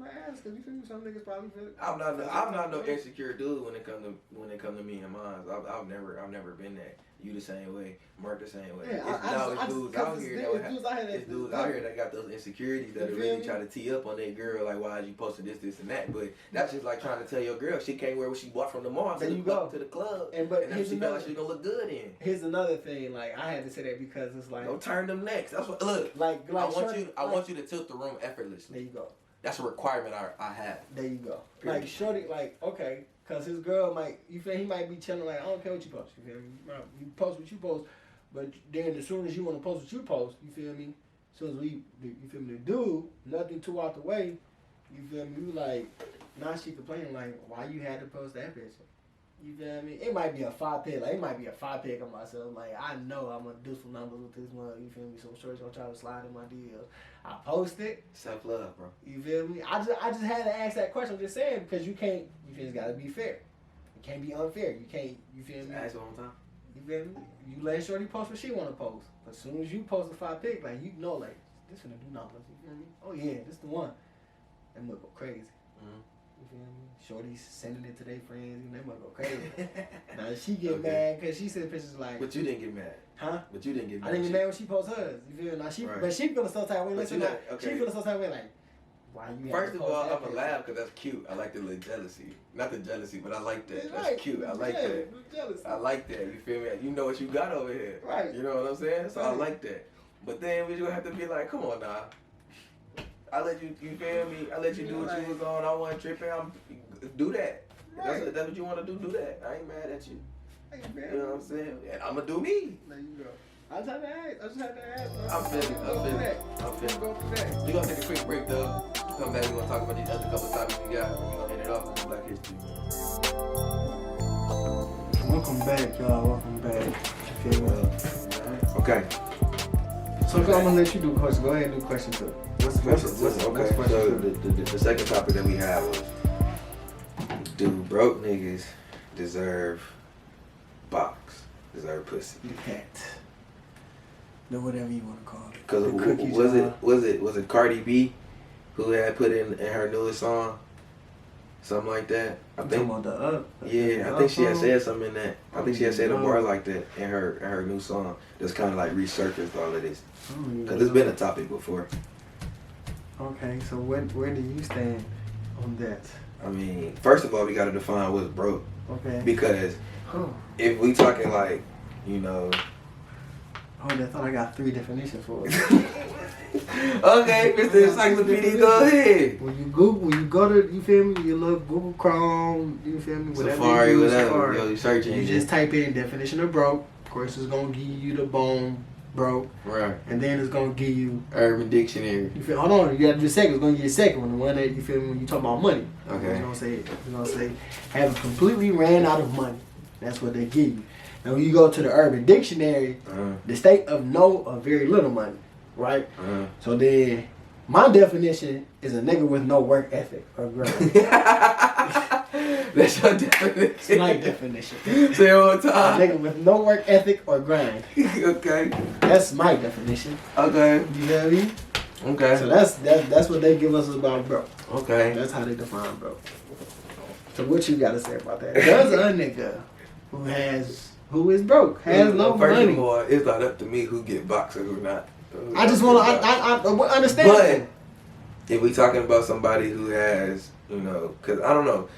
to ask, cause you feel me? Some niggas probably feel. I'm not no insecure dude when it come to me and mine. I've never been that. You the same way, Mark the same way. Yeah, it's dudes out here that got those insecurities that really try to tee up on their girl, like why is you posting this and that. But that's just like trying to tell your girl she can't wear what she bought from the mall to the club, and that's she feel like she's gonna look good in. Here's another thing, like I had to say that because it's like don't turn them necks. That's what look. I want you to tilt the room effortlessly. There you go. That's a requirement I have. There you go. Period. Like shorty, like okay. Cause his girl might, you feel he might be chilling like I don't care what you post, you feel me? You post what you post, but then as soon as you want to post what you post, you feel me? As soon as you feel me, the dude, nothing too out the way, you feel me? You like, now she complaining like, why you had to post that picture? You feel me? It might be a 5 pick, like it might be a 5 pick on myself. Like I know I'm gonna do some numbers with this one. You feel me? Some shorts gonna try to slide in my DMs. I post it. Self love, bro. You feel me? I just had to ask that question. I'm just saying because you can't. You feel it's gotta be fair. It can't be unfair. You can't. You feel me? Ask one time. You feel me? You let shorty post what she wanna post. But as soon as you post a 5 pick, like you know, like this finna do numbers. You feel me? Oh yeah, this the one. That might go crazy. Mm-hmm. You feel me? Shorty's sending it to their friends, and they might go crazy. Now she get mad because she sent pictures like. But you didn't get mad. Huh? But you didn't get mad. I didn't get mad when she posts hers. You feel me? Now she, right. But she feeling some type of way. Listen, she feeling some type of way like, why you? First of all, I'm gonna laugh because that's cute. I like the little jealousy. Not the jealousy, but I like that. That's right. cute. I like that. Jealousy. I like that. You feel me? You know what you got over here. Right. You know what I'm saying? So I like that. But then we just have to be like, come on now. I let you feel me? I let you do what you was on. I wasn't tripping. Do that. Right. That's what you want to do that. I ain't mad at you. You know what I'm saying? And I'm going to do me. There you go. I just had to ask. I'm feeling it. Go through that. We're going to take a quick break, though. Come back, we're going to talk about these other couple topics we got. We're going to end it off with Black History. Welcome back, y'all. Welcome back. You feel me? Okay. So I'm going to let you do questions. Go ahead and do question 2. What's okay, so the second topic that we had was, do broke niggas deserve pussy? No, whatever you want to call it. Because was it Cardi B who had put in her newest song, something like that? I think she had said something in that. I think she had said a bar like that in her new song. That's kind of like resurfaced all of this. Because it's been a topic before. Okay, so where do you stand on that? I mean, first of all, we gotta define what's broke. Okay. Because if we talking like, you know. Oh, I thought I got 3 definitions for it. Okay, Mr. Encyclopedia, go ahead. When you go to, you feel me, you look Google Chrome, you feel me, Safari, whatever. Yo, you searching. You just type in definition of broke. Of course, it's gonna give you the bone. Broke. Right. And then it's gonna give you Urban Dictionary. You feel? Hold on, you gotta do a second. It's gonna give you a second one. The one that you feel me when you talk about money. Okay. It's gonna say have completely ran out of money. That's what they give you. And when you go to the Urban Dictionary, the state of no or very little money, right? So then my definition is a nigga with no work ethic or grind. That's your definition. It's my definition. Say it one time. A nigga with no work ethic or grind. Okay. That's my definition. Okay. You know what I mean? Okay. So that's what they give us about broke. Okay. That's how they define broke. So what you gotta say about that? Does a nigga who is broke has no money? First of all, it's not up to me who get boxed and who not. I just want to I understand. But if we talking about somebody who has, you know, because I don't know,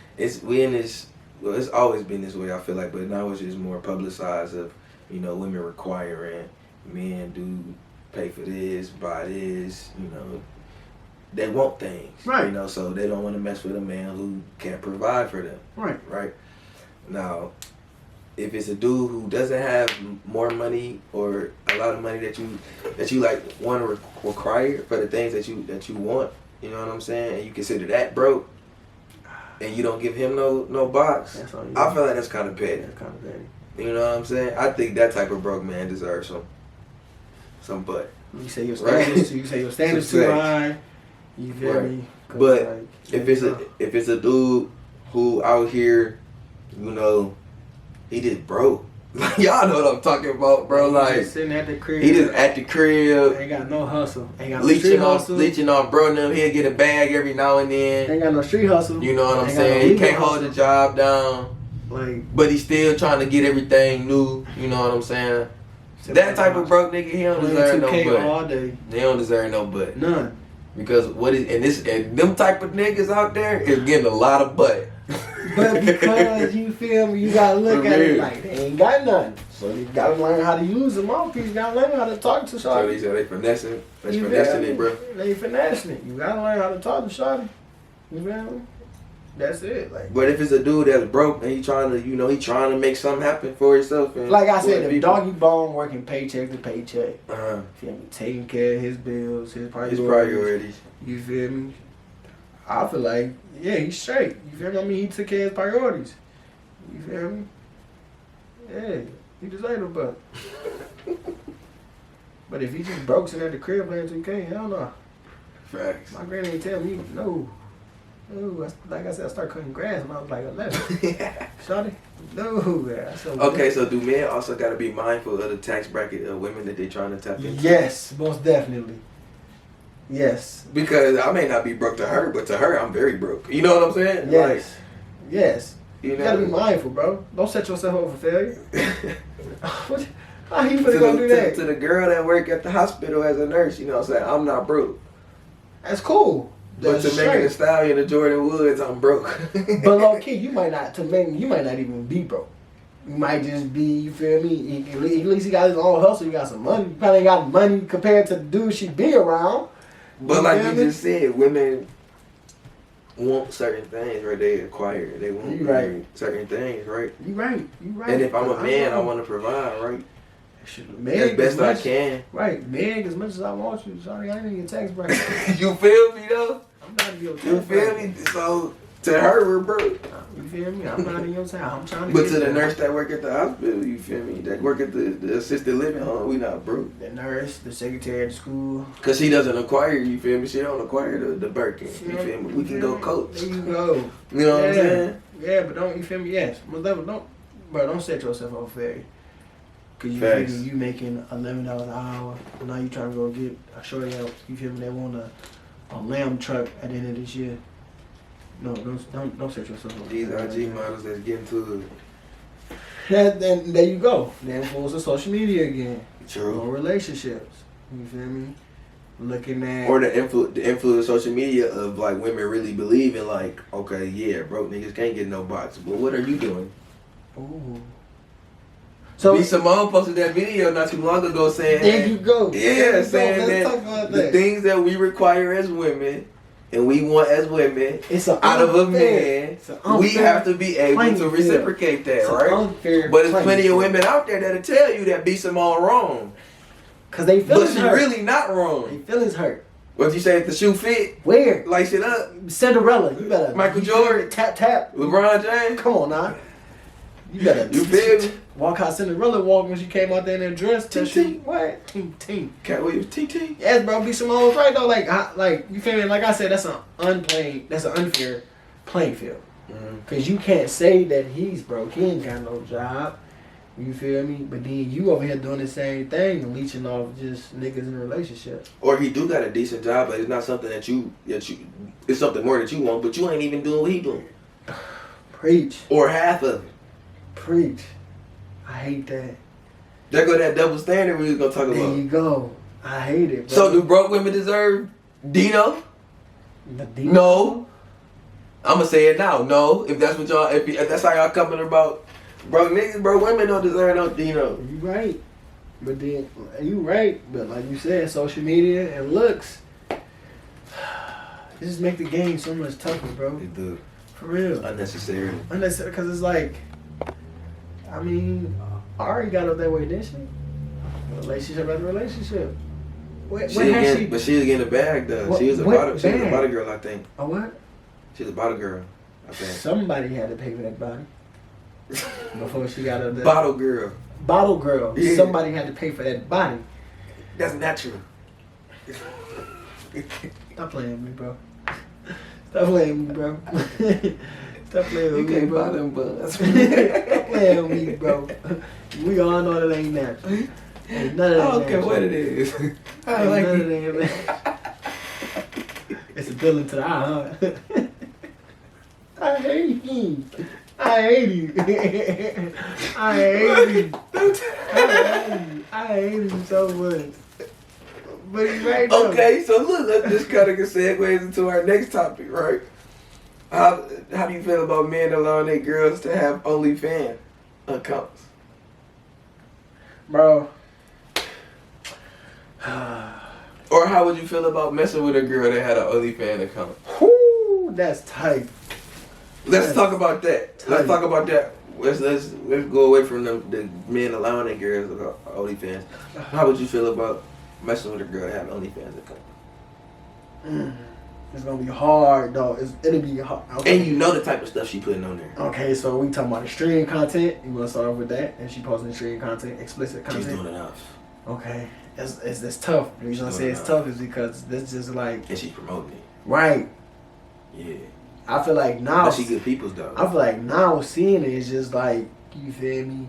we in this well, it's always been this way. I feel like, but now it's just more publicized of, you know, women requiring men do pay for this, buy this, you know. They want things, Right. you know, so they don't want to mess with a man who can't provide for them. Right. Now, if it's a dude who doesn't have more money or a lot of money that you like want to require for the things that you want, you know what I'm saying, and you consider that broke, and you don't give him no box, That's all you I feel like that's kind of petty. That's kind of petty. You know what I'm saying? I think that type of broke man deserves some butt. You say your standards, you say your standards too high. You feel Right. me? But like, if it's a dude who out here, you know, he just broke. Like, y'all know what I'm talking about, bro. Like, just sitting at the crib. he just at the crib, Ain't got no hustle. Ain't got no street hustle. leeching off bro them. He'll get a bag every now and then. Ain't got no street hustle. You know what I'm Ain't got saying? no He legal can't hold hustle. the job down, Like, but he's still trying to get everything new. You know what I'm saying? That type of broke nigga, he don't deserve no 2K butt. all day. They don't deserve no butt. None. Because and them type of niggas out there is getting a lot of butt. But because you feel me, you gotta look For at it real. like they ain't got nothing. So you gotta learn how to use the mouthpiece. You gotta learn how to talk to So shawty. they say they finessing. They You finessing feel me? it, bro. They finessing it. You gotta learn how to talk to shawty. You feel me? That's it. Like, But if it's a dude that's broke and he trying to make something happen for himself. And like I for said, the if people, Doggy Bone working paycheck to paycheck, uh, feel me, taking care of his bills, his priorities. his priorities. You feel me? I feel like, yeah, he's straight. You feel me? I mean, he took care of his priorities. You feel me? Yeah, he deserved a buck. But if he just broke sitting at the crib playing 2K, hell no. Facts. My granny ain't tell me, no. No, like I said, I started cutting grass when I was like 11. Shawty? No. I said, Okay, so do men also got to be mindful of the tax bracket of women that they trying to tap into? Yes, most definitely. Yes. Because I may not be broke to her, but to her, I'm very broke. You know what I'm saying? Yes. Yes. You You know. gotta be mindful, bro. Don't set yourself up for failure. What? How you to, finna go do that? to the girl that work at the hospital as a nurse, you know what I'm saying? I'm not broke. That's cool. But That's to Megan Thee straight. Stallion and Jordan Woods, I'm broke. But low key, you might not. To Megan, you might not even be broke. You might just be. You feel me? At least he got his own hustle. You got some money. You probably ain't got money compared to the dude she be around. But like feel you me? just said, women want certain things, right? They acquire. They want You right. certain things, right? You right. You right. And if I'm a man, I know. want to provide, right? Meg, As best as I much, can. Right, Meg, as much as I want you, sorry, I ain't in your tax bracket. You feel me though? I'm not in your tax You feel bracket. me? So to her, we're broke. You feel me? I'm not in your tax. I'm trying to But get to the there. nurse that work at the hospital, you feel me? That work at the assisted living home, we not broke. The nurse, the secretary at the school. Cause she doesn't acquire, you feel me? She don't acquire the Birkin. You feel me? We can go coach. There you go. You know what I'm saying? Yeah, but don't, you feel me? Yes. Most level, don't set yourself up for failure. Cause you Facts. figure you making $11 an hour. Now you trying to go get a shorty out. You feel me? They want a lamb truck at the end of this year. No, don't set yourself up. These IG models that's getting to Then there you go. Then falls to social media again. true. Or relationships. You feel me? Looking at Or the influence of social media of like women really believing like, okay, yeah, broke niggas can't get no box. But what are you doing? Ooh. So B. Simone posted that video not too long ago saying, there you go. yeah, There you go. saying Let's that talk about the that. things that we require as women and we want as women It's a out of a unfair- man, it's a we unfair have to be able playing to field. reciprocate that, It's a right? unfair But there's playing plenty of field. women out there that'll tell you that B. Simone wrong. Cause they But feelings she hurt. really not wrong. They feelings hurt. What you say if the shoe fit, Where? lace it up. Cinderella. You better. Michael you feel me? Jordan. Tap. LeBron James. Come on now. You better. You feel me? Walk how Cinderella walked when she came out there in her dress. Ting, That shit- ting. What? Ting. Cat Williams, TT. Yes, bro. B. Simone was right though. Like you feel me? Like I said, that's an unfair playing field. Cause you can't say that he's broke. He ain't got no job. You feel me? But then you over here doing the same thing and leeching off just niggas in a relationship. Or he do got a decent job, but it's not something that you it's something more that you want, but you ain't even doing what he doing. Preach. Or half of it. Preach. I hate that. There go that double standard we was gonna talk There about. you go. I hate it, bro. So do broke women deserve Dino? But No. I'm gonna say it now. No, if that's what y'all, if that's how y'all coming about, bro, niggas, bro, women don't deserve no, you know. You right, but then you right, but like you said, social media and looks, it just make the game so much tougher, bro. It do. For real. Unnecessary. Unnecessary, because it's like, I mean, Ari got up that way, didn't she? Relationship after relationship. What She was has getting, but she was getting a bag though. She was a bottle. She was a bottle girl, I think. A what? She was a bottle girl, I think. Somebody had to pay for that body before she got up there. Bottle girl. Bottle girl. Yeah. Somebody had to pay for that body. That's natural. Stop playing with me, bro. Stop playing with me, bro. Stop playing with You me, can't bro. buy them bugs. Stop playing with me, bro. We all know that ain't natural. Ain't none of that I don't care natural. what it is. I Ain't like none it. of that natural. It's a feeling to the eye, huh? I hate him. I hate him. I hate him. I hate him so much. But he's right though. Okay, so look, let's just kind of segues into our next topic, right? How do you feel about men allowing their girls to have OnlyFans accounts? Bro. Or how would you feel about messing with a girl that had an OnlyFans account? Whoo, that's tight. Let's talk about that. Let's Tight. talk about that. Let's go away from the men allowing their girls OnlyFans. How would you feel about messing with a girl that had an OnlyFans account? It's gonna be hard though. It'll be hard. Okay. And you know the type of stuff she putting on there. Okay, so we talking about extreme content. You wanna start off with that? And she posting extreme content, explicit content. She's doing enough. Okay, it's tough. The reason I say it's tough is because this just like And she's promoting it. right. Yeah. I feel like now. But she good people's though. I feel like now seeing it is just like, you feel me,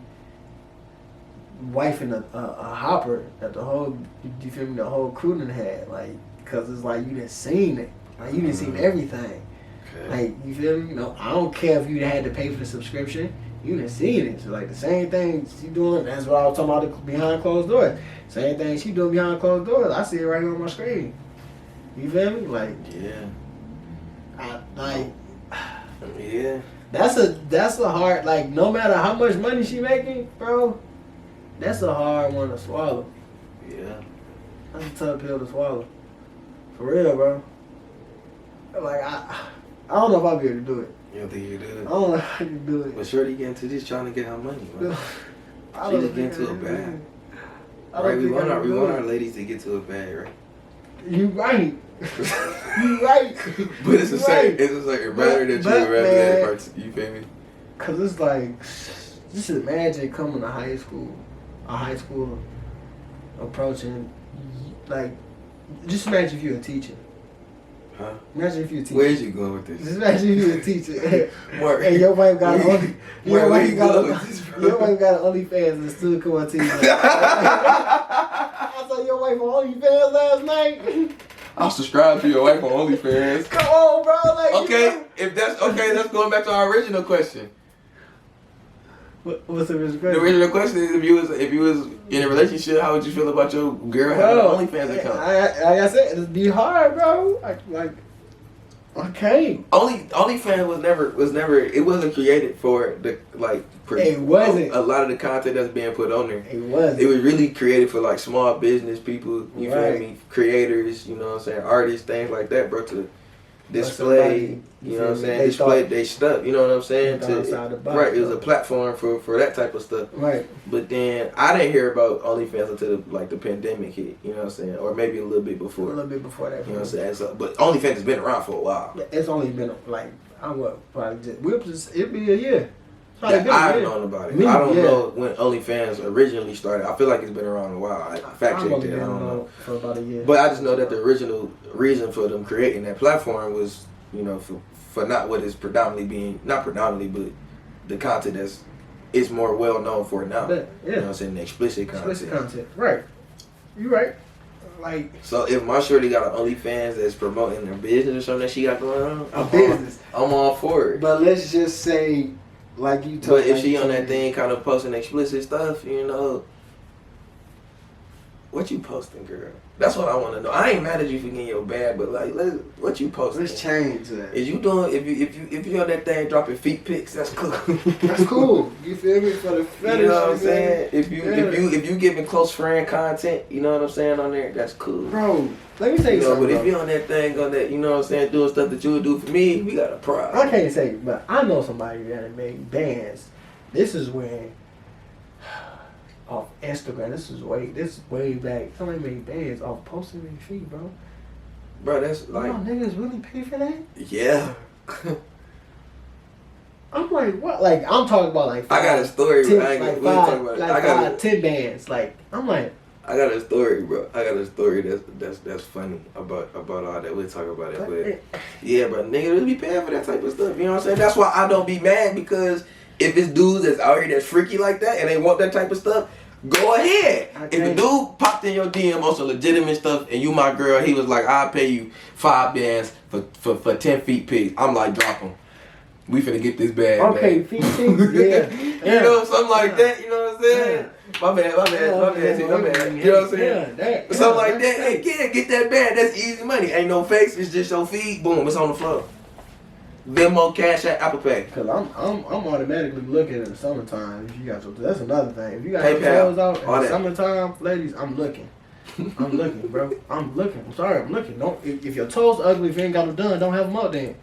wifing a hopper that the whole, you feel me, the whole crew done had, like, because it's like you done seen it, like you done seen everything, Okay. like, you feel me, I don't care if you had to pay for the subscription, you done seen it. So like the same thing she doing, that's what I was talking about, behind closed doors, same thing she doing behind closed doors, I see it right here on my screen, you feel me, like, Yeah. Yeah. That's a hard, like, no matter how much money she making, bro, that's a hard one to swallow. Yeah. That's a tough pill to swallow. For real, bro. Like, I don't know if I'll be able to do it. You don't think you can do I it? don't know if I can do it. But Shorty get into this trying to get her money, man. I She don't just get think into I a can bag. do it. I Right? don't We think I want can do our it. ladies to get to a bag, right? You right. You right. But it's You a certain, right. it's a certain rather that you But, would rather man, that part. You feel me? Cause it's like, just imagine coming to high school, a high school approaching, like, just imagine if you're a teacher. Huh? Imagine if you're a teacher. Where's you going with this? Just imagine if you're a teacher. Mark. And your wife got Where only, you- your where wife you got going a, with this, bro? your wife got an OnlyFans and still come on TV. I saw your wife on OnlyFans last night. I'll subscribe to your wife on OnlyFans. Come on, bro. Like, Okay, if that's okay, that's going back to our original question. What's the original The question? original question is if you was in a relationship, how would you feel about your girl having an OnlyFans account? Like I said, it'd be hard, bro. Like, okay. OnlyFans was never it wasn't created for the It wasn't. a lot of the content that's being put on there. It was. It was really created for like small business people, you Right. feel me, creators, you know what I'm saying, artists, things like that, bro, to display, somebody, you know what I'm feel me, saying, they display thought- their stuff, you know what I'm saying, thought outside the box, right, it was a though. platform for that type of stuff. Right. But then I didn't hear about OnlyFans until the pandemic hit, you know what I'm saying, or maybe a little bit A before, little bit before that. you know what I'm saying. So, but OnlyFans has been around for a while. It's only been like, it'd be a year. It's probably Yeah, been a I've year. known about it. Me, I don't yeah. know when OnlyFans originally started. I feel like it's been around a while. I fact I've checked only it. I been don't know. on for about a year. But I just know that the original reason for them creating that platform was, you know, for not what is predominantly being, not predominantly, but the content is more well known for now. But, You know what I'm saying? The explicit content. Explicit content. Right. You right. Like, So if my shorty got an OnlyFans that's promoting her business or something that she got going on, a business. I'm all for it. But let's just say, like you told But if like she you on told that me, thing kind of posting explicit stuff, you know, What you posting, girl? That's what I want to know. I ain't mad at you for getting your bag, but like, what you posting? Let's change that. Is you doing if you on that thing dropping feet pics? That's cool. That's cool. You feel me? For the fetish. You know what I'm feel me? saying? If you giving close friend content, you know what I'm saying on there. That's cool. Bro, let me tell you something. But if bro. you on that thing on that, you know what I'm saying, doing stuff that you would do for me, we got a problem. I can't say, but I know somebody that made bands. This is when off Instagram. This is way back. Somebody made bands off posting their feet, bro. Bro, that's like, you know, niggas really pay for that? yeah. I'm like, what? Like, I'm talking about like I got a story. 10, I ain't like we'll five, talk about it. like I got 10 bands. Like, I'm like, I got a story, bro. I got a story that's funny about all that. We'll talk about it, but yeah, bro, niggas really be paying for that type of stuff. You know what I'm saying? That's why I don't be mad, because if it's dudes that's out here that's freaky like that and they want that type of stuff, go ahead. If a dude popped in your DM on some legitimate stuff and you my girl, he was like, I'll pay you 5 bands for 10 feet pics. I'm like, drop them. We finna get this bag. okay, man. feet pics, yeah. You know, something like that. You know what I'm saying? My bad. You know what I'm saying? Something like that. Hey, get that bag. That's easy money. Ain't no face. It's just your feed. Boom. It's on the floor. Venmo, Cash App, Apple Pay. Cause I'm automatically looking in the summertime. If you got your, that's another thing. If you got your PayPal, toes out all in the that. summertime, ladies, I'm looking. I'm looking, bro. I'm looking. I'm sorry, I'm looking. Don't if your toes ugly, if you ain't got them done, don't have them up then.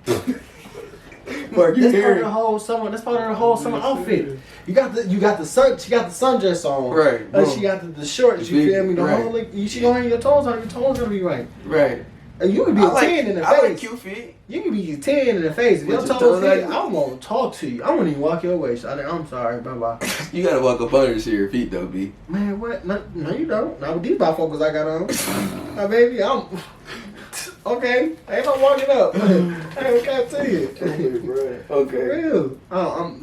Mark, you That's part hear of the whole summer. That's part of the whole summer outfit. You got the sun. She got the sundress on. Right. And she got the shorts. You feel me? The Right. whole like, she gonna hang your toes on. Your toes gonna be right. Right. And you can be a 10 in the I like face. cute feet. You can be 10 in the face. If your With your toes toes hit, out. I won't talk to you. I won't even walk your way. So I'm sorry. Bye bye. You gotta walk up under to see your feet though, B. Man, what? No, you don't. Not with these bifocals I got on. Now, baby, I'm okay. Ain't no walking up. I ain't got to you. Okay. For real.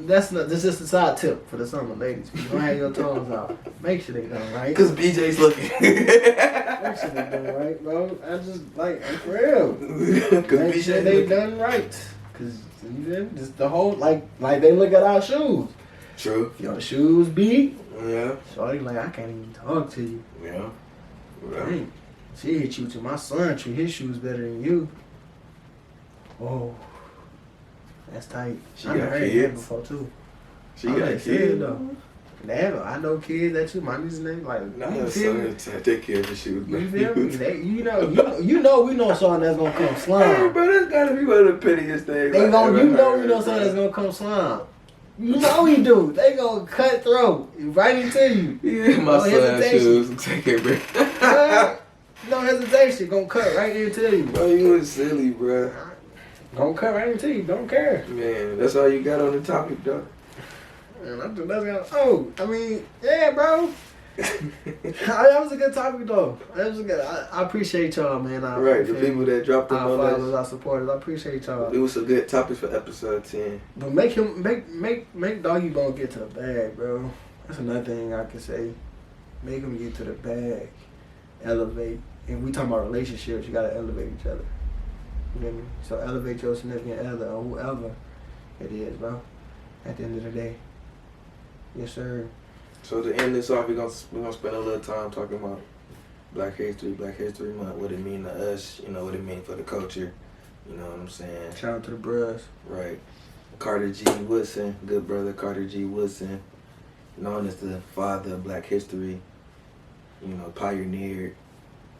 That's just a side tip for the summer, ladies. You don't have your toes out. Make sure they done right. Cause BJ's looking. Make sure they done right, bro. I just like for real. Cause Make sure BJ's they looking. done right. Cause you know, just the whole like they look at our shoes. True. If your shoes beat, Yeah. shorty like I can't even talk to you. Yeah. Dang. She hit you to my son treat his shoes better than you. Oh, that's tight. She I got heard that kids. before too. She I'm got like, kids shit, though. Damn, I know kids that too. My niece and them, like, Nah, you that's feel me? son take care of the shoes. You feel me? They, you know, we know something that's gonna come Hey, slime. bro, that's gotta be one of the pettiest things. They I gonna, ever you know, heard, we know something bro. that's gonna come slime. You know we do. They gonna cut throat right into you. Yeah, my No son's hesitation. shoes. Take it, bro. No hesitation. Gonna cut right into you. Bro, you was silly, bro. Gonna cut right into you. Don't care. Man, that's all you got on the topic, though. Man, I mean, yeah, bro. That was a good topic, though. That was a good. I appreciate y'all, man. Right, the people that dropped them our on followers, us. our supporters. I appreciate y'all. It was some good topics for episode 10. But make Doggy Bone get to the bag, bro. That's another thing I can say. Make him get to the bag. Elevate. And we talking about relationships, you gotta elevate each other. You know what I mean? So elevate your significant other or whoever it is, bro. At the end of the day. Yes, sir. So to end this off, we're gonna spend a little time talking about Black History Month, what it mean to us, you know, what it mean for the culture. You know what I'm saying? Shout out to the bros. Right. Carter G. Woodson, good brother Carter G. Woodson, known as the father of Black history, you know, pioneered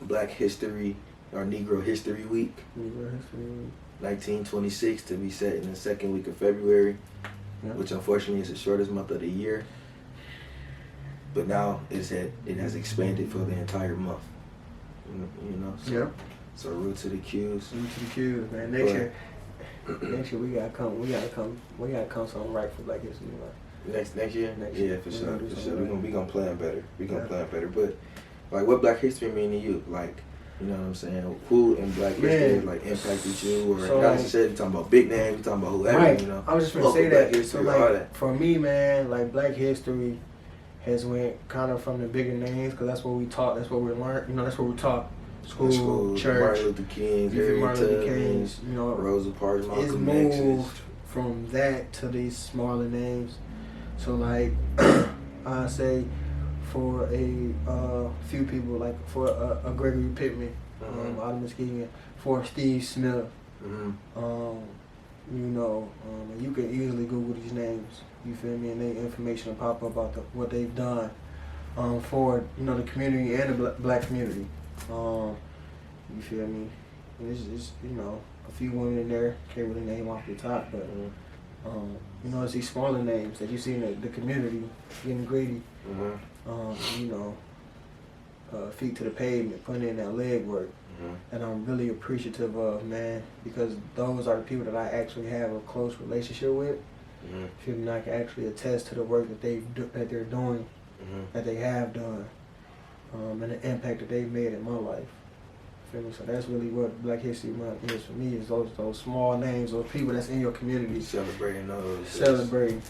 Black History or Negro History Week, 1926 to be set in the second week of February, which unfortunately is the shortest month of the year. But now it has expanded for the entire month. You know? So, Yeah. So root to the Q's. Salute to the Q's, man. Next year we gotta come something right for Black History Month. Next year? Next Yeah, year. for We're sure. gonna do For something sure. right. We gonna plan better. We gonna Yeah. plan better. But like, what Black history mean to you? Like, you know what I'm saying? Who in Black history Man. like impacted you, or So, not necessarily talking about big names, we talking about whoever. Right. You know? I was just gonna Local say Black that. history, So all like that. for me, man, like Black history has went kind of from the bigger names because that's what we taught. That's what we learned. You know, that's what we taught. School, church, Martin Luther King, Martin Luther Harriet King. Tubman, You know, Rosa Parks, it's Malcolm X. moved from that to these smaller names. So like I say for a few people, like for a Gregory Pittman, out of Muskegon, for Steve Smith. You know, you can easily Google these names. You feel me? And the information will pop up about what they've done for the community and the black community. You feel me? And it's a few women in there. Can't really name off the top, but it's these smaller names that you see in the community getting greedy. Feet to the pavement, putting in that leg work. And I'm really appreciative of, man, because those are the people that I actually have a close relationship with. Feel me? I can actually attest to the work that they're doing, that they have done, and the impact that they've made in my life. Feel me? So that's really what Black History Month is for me, is those small names, those people that's in your community. Celebrating those. Celebrating.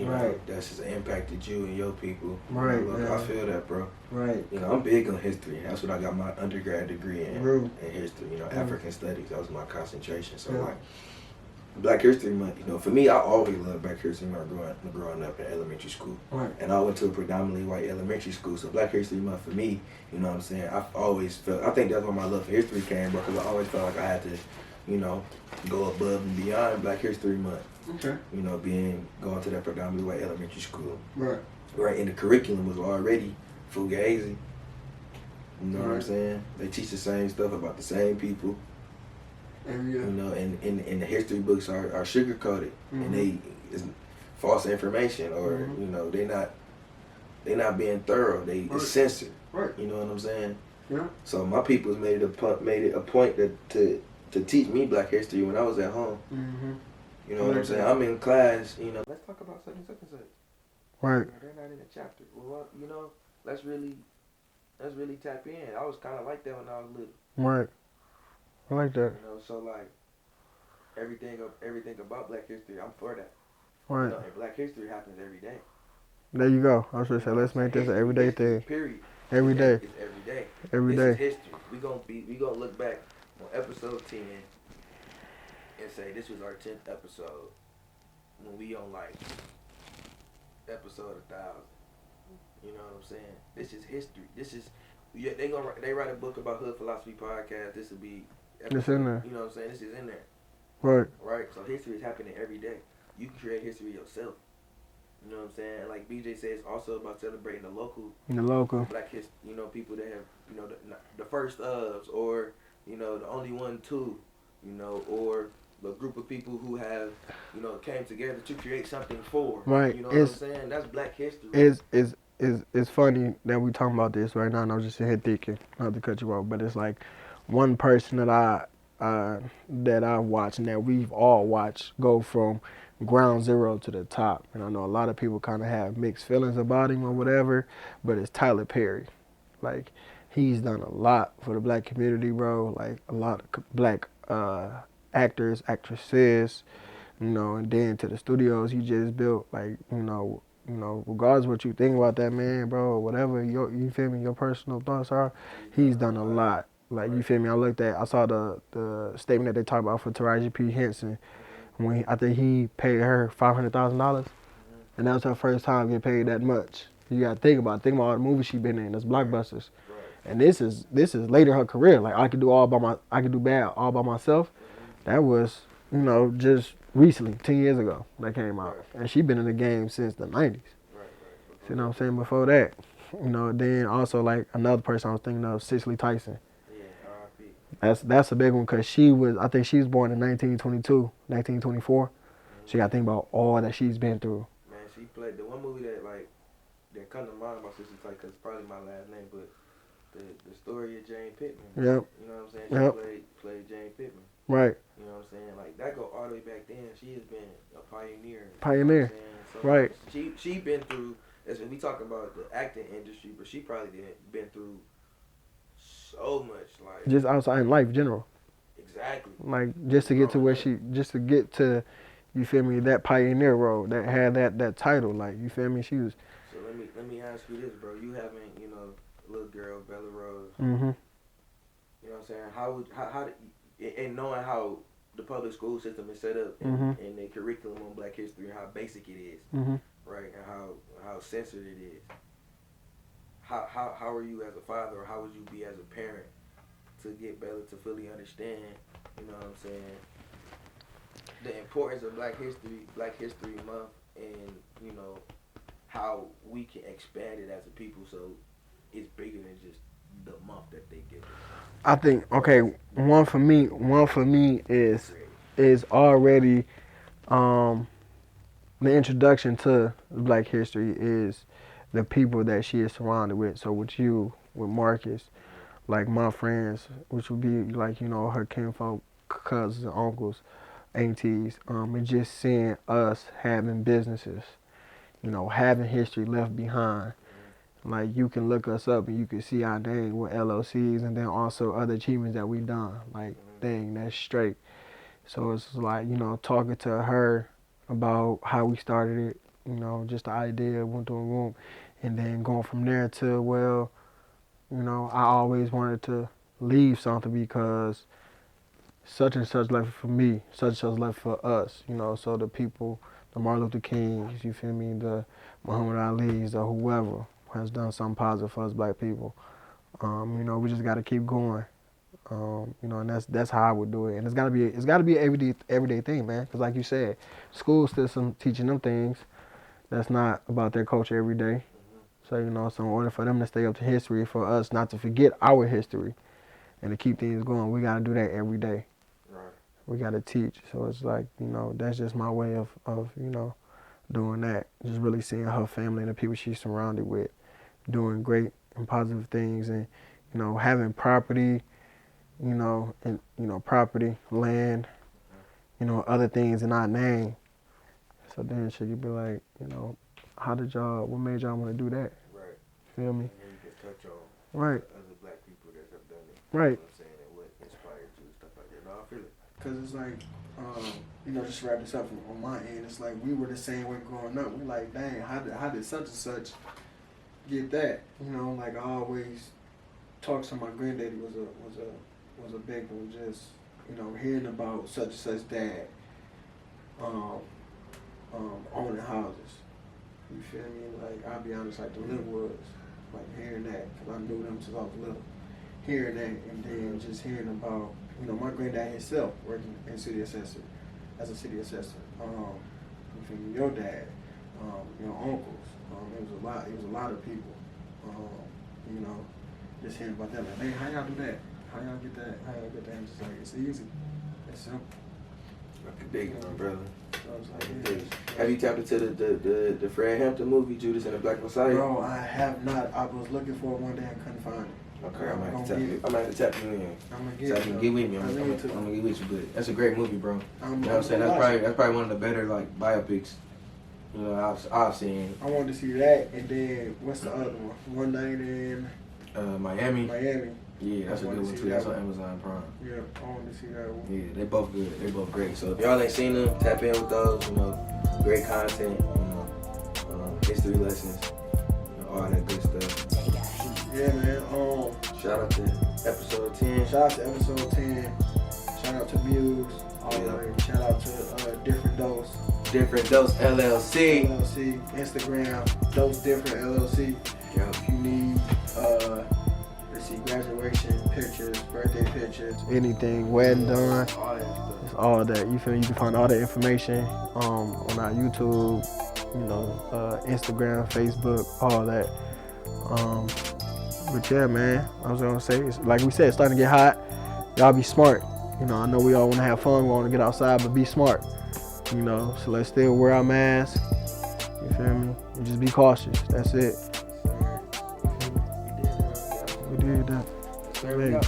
Right. That's just impacted you and your people. Right. Look, I feel that, bro. Right. I'm big on history. That's what I got my undergrad degree in. True. In history. African studies. That was my concentration. So like Black History Month, for me, I always loved Black History Month growing up in elementary school. Right. And I went to a predominantly white elementary school. So Black History Month for me, you know what I'm saying, I've always felt, I think that's where my love for history came, bro, because I always felt like I had to, go above and beyond Black History Month. Okay. Going to that predominantly white elementary school. Right. Right, and the curriculum was already fugazi. You know what I'm Right. saying? They teach the same stuff about the same people. Every year. And the history books are sugar coated, and it's false information, or they're not being thorough. It's censored. Right. You know what I'm saying? Yeah. So my people's made it a point to teach me Black history when I was at home. You know what I'm saying? I'm in class. Let's talk about such and such and such. Right. They're not in the chapter. Well, let's really tap in. I was kind of like that when I was little. Right. I like that. So like everything about Black history, I'm for that. Right. And Black history happens every day. There you go. I was going to say, let's make this an everyday thing. Period. Every day. It's every day. Every This day. is history. We gonna look back on episode 10 and say this was our 10th episode when we on like episode 1,000. You know what I'm saying? This is history. They write a book about Hood Philosophy Podcast. This will be episode, It's in there. You know what I'm saying? This is in there. Right. Right? So history is happening every day. You can create history yourself. You know what I'm saying? Like BJ says, also about celebrating the local Black history. People that have, the first ofs, or, the only one, two, or the group of people who have, came together to create something for. Right. You know what I'm saying? That's Black history. It's funny that we talking about this right now, and I'm just sitting here thinking, not to cut you off, but it's like one person that I watch and that we've all watched go from ground zero to the top. And I know a lot of people kind of have mixed feelings about him or whatever, but it's Tyler Perry. Like, he's done a lot for the Black community, bro. Like, a lot of Black actors, actresses, and then to the studios he just built. Like, regardless of what you think about that man, bro, or whatever you feel me, your personal thoughts are, he's done a lot. Like, you feel me? I saw the statement that they talked about for Taraji P. Henson, when I think he paid her $500,000, and that was her first time getting paid that much. You gotta think about all the movies she been in, those blockbusters, and this is later in her career. Like, I could do bad all by myself. That was just recently, 10 years ago that came out, and she been in the game since the 90s. You know what I'm saying? Before that, then also like another person I was thinking of, Cicely Tyson. That's a big one, because I think she was born in 1922, 1924. So you gotta think about all that she's been through. Man, she played the one movie that come to mind about Sister Tyke, because it's probably my last name, but the story of Jane Pittman. Yep. You know what I'm saying? She played Jane Pittman. Right. You know what I'm saying? Like, that go all the way back then. She has been a pioneer. Pioneer. You know what I'm saying? So right. She been through, as we talk about the acting industry, but she probably been through so much, like, just outside in life, general. Exactly. Like, just to get to you feel me, that pioneer role, that had that title, like, you feel me, she was. So let me ask you this, bro. You having, little girl Bella Rose. Mm-hmm. You know what I'm saying? How and knowing how the public school system is set up, and the curriculum on Black history, and how basic it is, right, and how censored it is. how are you as a father, or how would you be as a parent to get Bella to fully understand, you know what I'm saying, the importance of Black History Month, and you know how we can expand it as a people so it's bigger than just the month that they give us. I think one for me is already the introduction to Black history is the people that she is surrounded with. So with you, with Marcus, like my friends, which would be like, you know, her kinfolk, cousins, uncles, aunties, and just seeing us having businesses, you know, having history left behind. Like you can look us up and you can see our name with LLCs, and then also other achievements that we done. Like, dang, that's straight. So it's like, you know, talking to her about how we started it, you know, just the idea, went to a room, and then going from there to, well, you know, I always wanted to leave something because such and such left for me, such and such left for us, you know, so the people, the Martin Luther Kings, you feel me, the Muhammad Ali's, or whoever has done something positive for us Black people. You know, we just got to keep going. You know, and that's how I would do it. And it's gotta be an everyday thing, man. Because like you said, school system teaching them things that's not about their culture every day. So, you know, so in order for them to stay up to history, for us not to forget our history and to keep things going, we gotta do that every day. Right. We gotta teach. So it's like, you know, that's just my way of you know, doing that. Just really seeing her family and the people she's surrounded with doing great and positive things, and, you know, having property, you know, and, you know, property, land, you know, other things in our name. So then should you be like, you know, what made y'all want to do that? Right. Feel me? And then you can touch on Right. other Black people that have done it. Right. You know what I'm saying? And what inspired you and stuff like that. No, I feel it. Cause it's like, you know, just to wrap this up on my end, it's like we were the same way growing up. We like, dang, how did such and such get that? You know, like I always talked to my granddaddy was a big one. Just, you know, hearing about such and such dad, owning houses. You feel me? Like, I'll be honest, like the Linwoods, like hearing that, cause I knew them since I was little. Hearing that, and then just hearing about, you know, my granddad himself working in city assessor, as a city assessor. You feel me? Your dad, your uncles. It was a lot of people. You know, just hearing about that, like, man, how y'all do that? How y'all get that? And just like, it's easy. It's simple. I can dig it, my brother. So I was like, Have you tapped into the Fred Hampton movie, Judas and the Black Messiah? bro, I have not. I was looking for it one day and couldn't find it. Okay, I'm gonna have to tap you in. I'm gonna So I can get with me. I'm gonna get with you, but that's a great movie, bro. You know what I'm saying? That's probably one of the better like biopics. You know, I've seen. I wanted to see that, and then what's the other one? One Night in Miami. Miami. Yeah, that's a good one too. That's on Amazon Prime. Yeah, I wanted to see that one. Yeah, they both good. They both great. So if y'all ain't seen them, tap in with those. You know, great content. You know, history lessons, you know, all that good stuff. Yeah, man. Shout out to episode 10. Shout out to episode 10. Shout out to Muse. All Yeah. right. Shout out to Different Dose. Different Dose LLC. LLC. Instagram. Dose Different LLC. Yeah. If you need, let's see, graduation pictures, birthday pictures, Anything, wedding done, all that stuff. it's all that. You feel me? You can find all the information on our YouTube, you know, Instagram, Facebook, all that. But yeah, man, I was gonna say, it's, like we said, it's starting to get hot. Y'all be smart. You know, I know we all want to have fun, we want to get outside, but be smart. You know, so let's still wear our masks. You feel me? And just be cautious. That's it. We did that. There we go.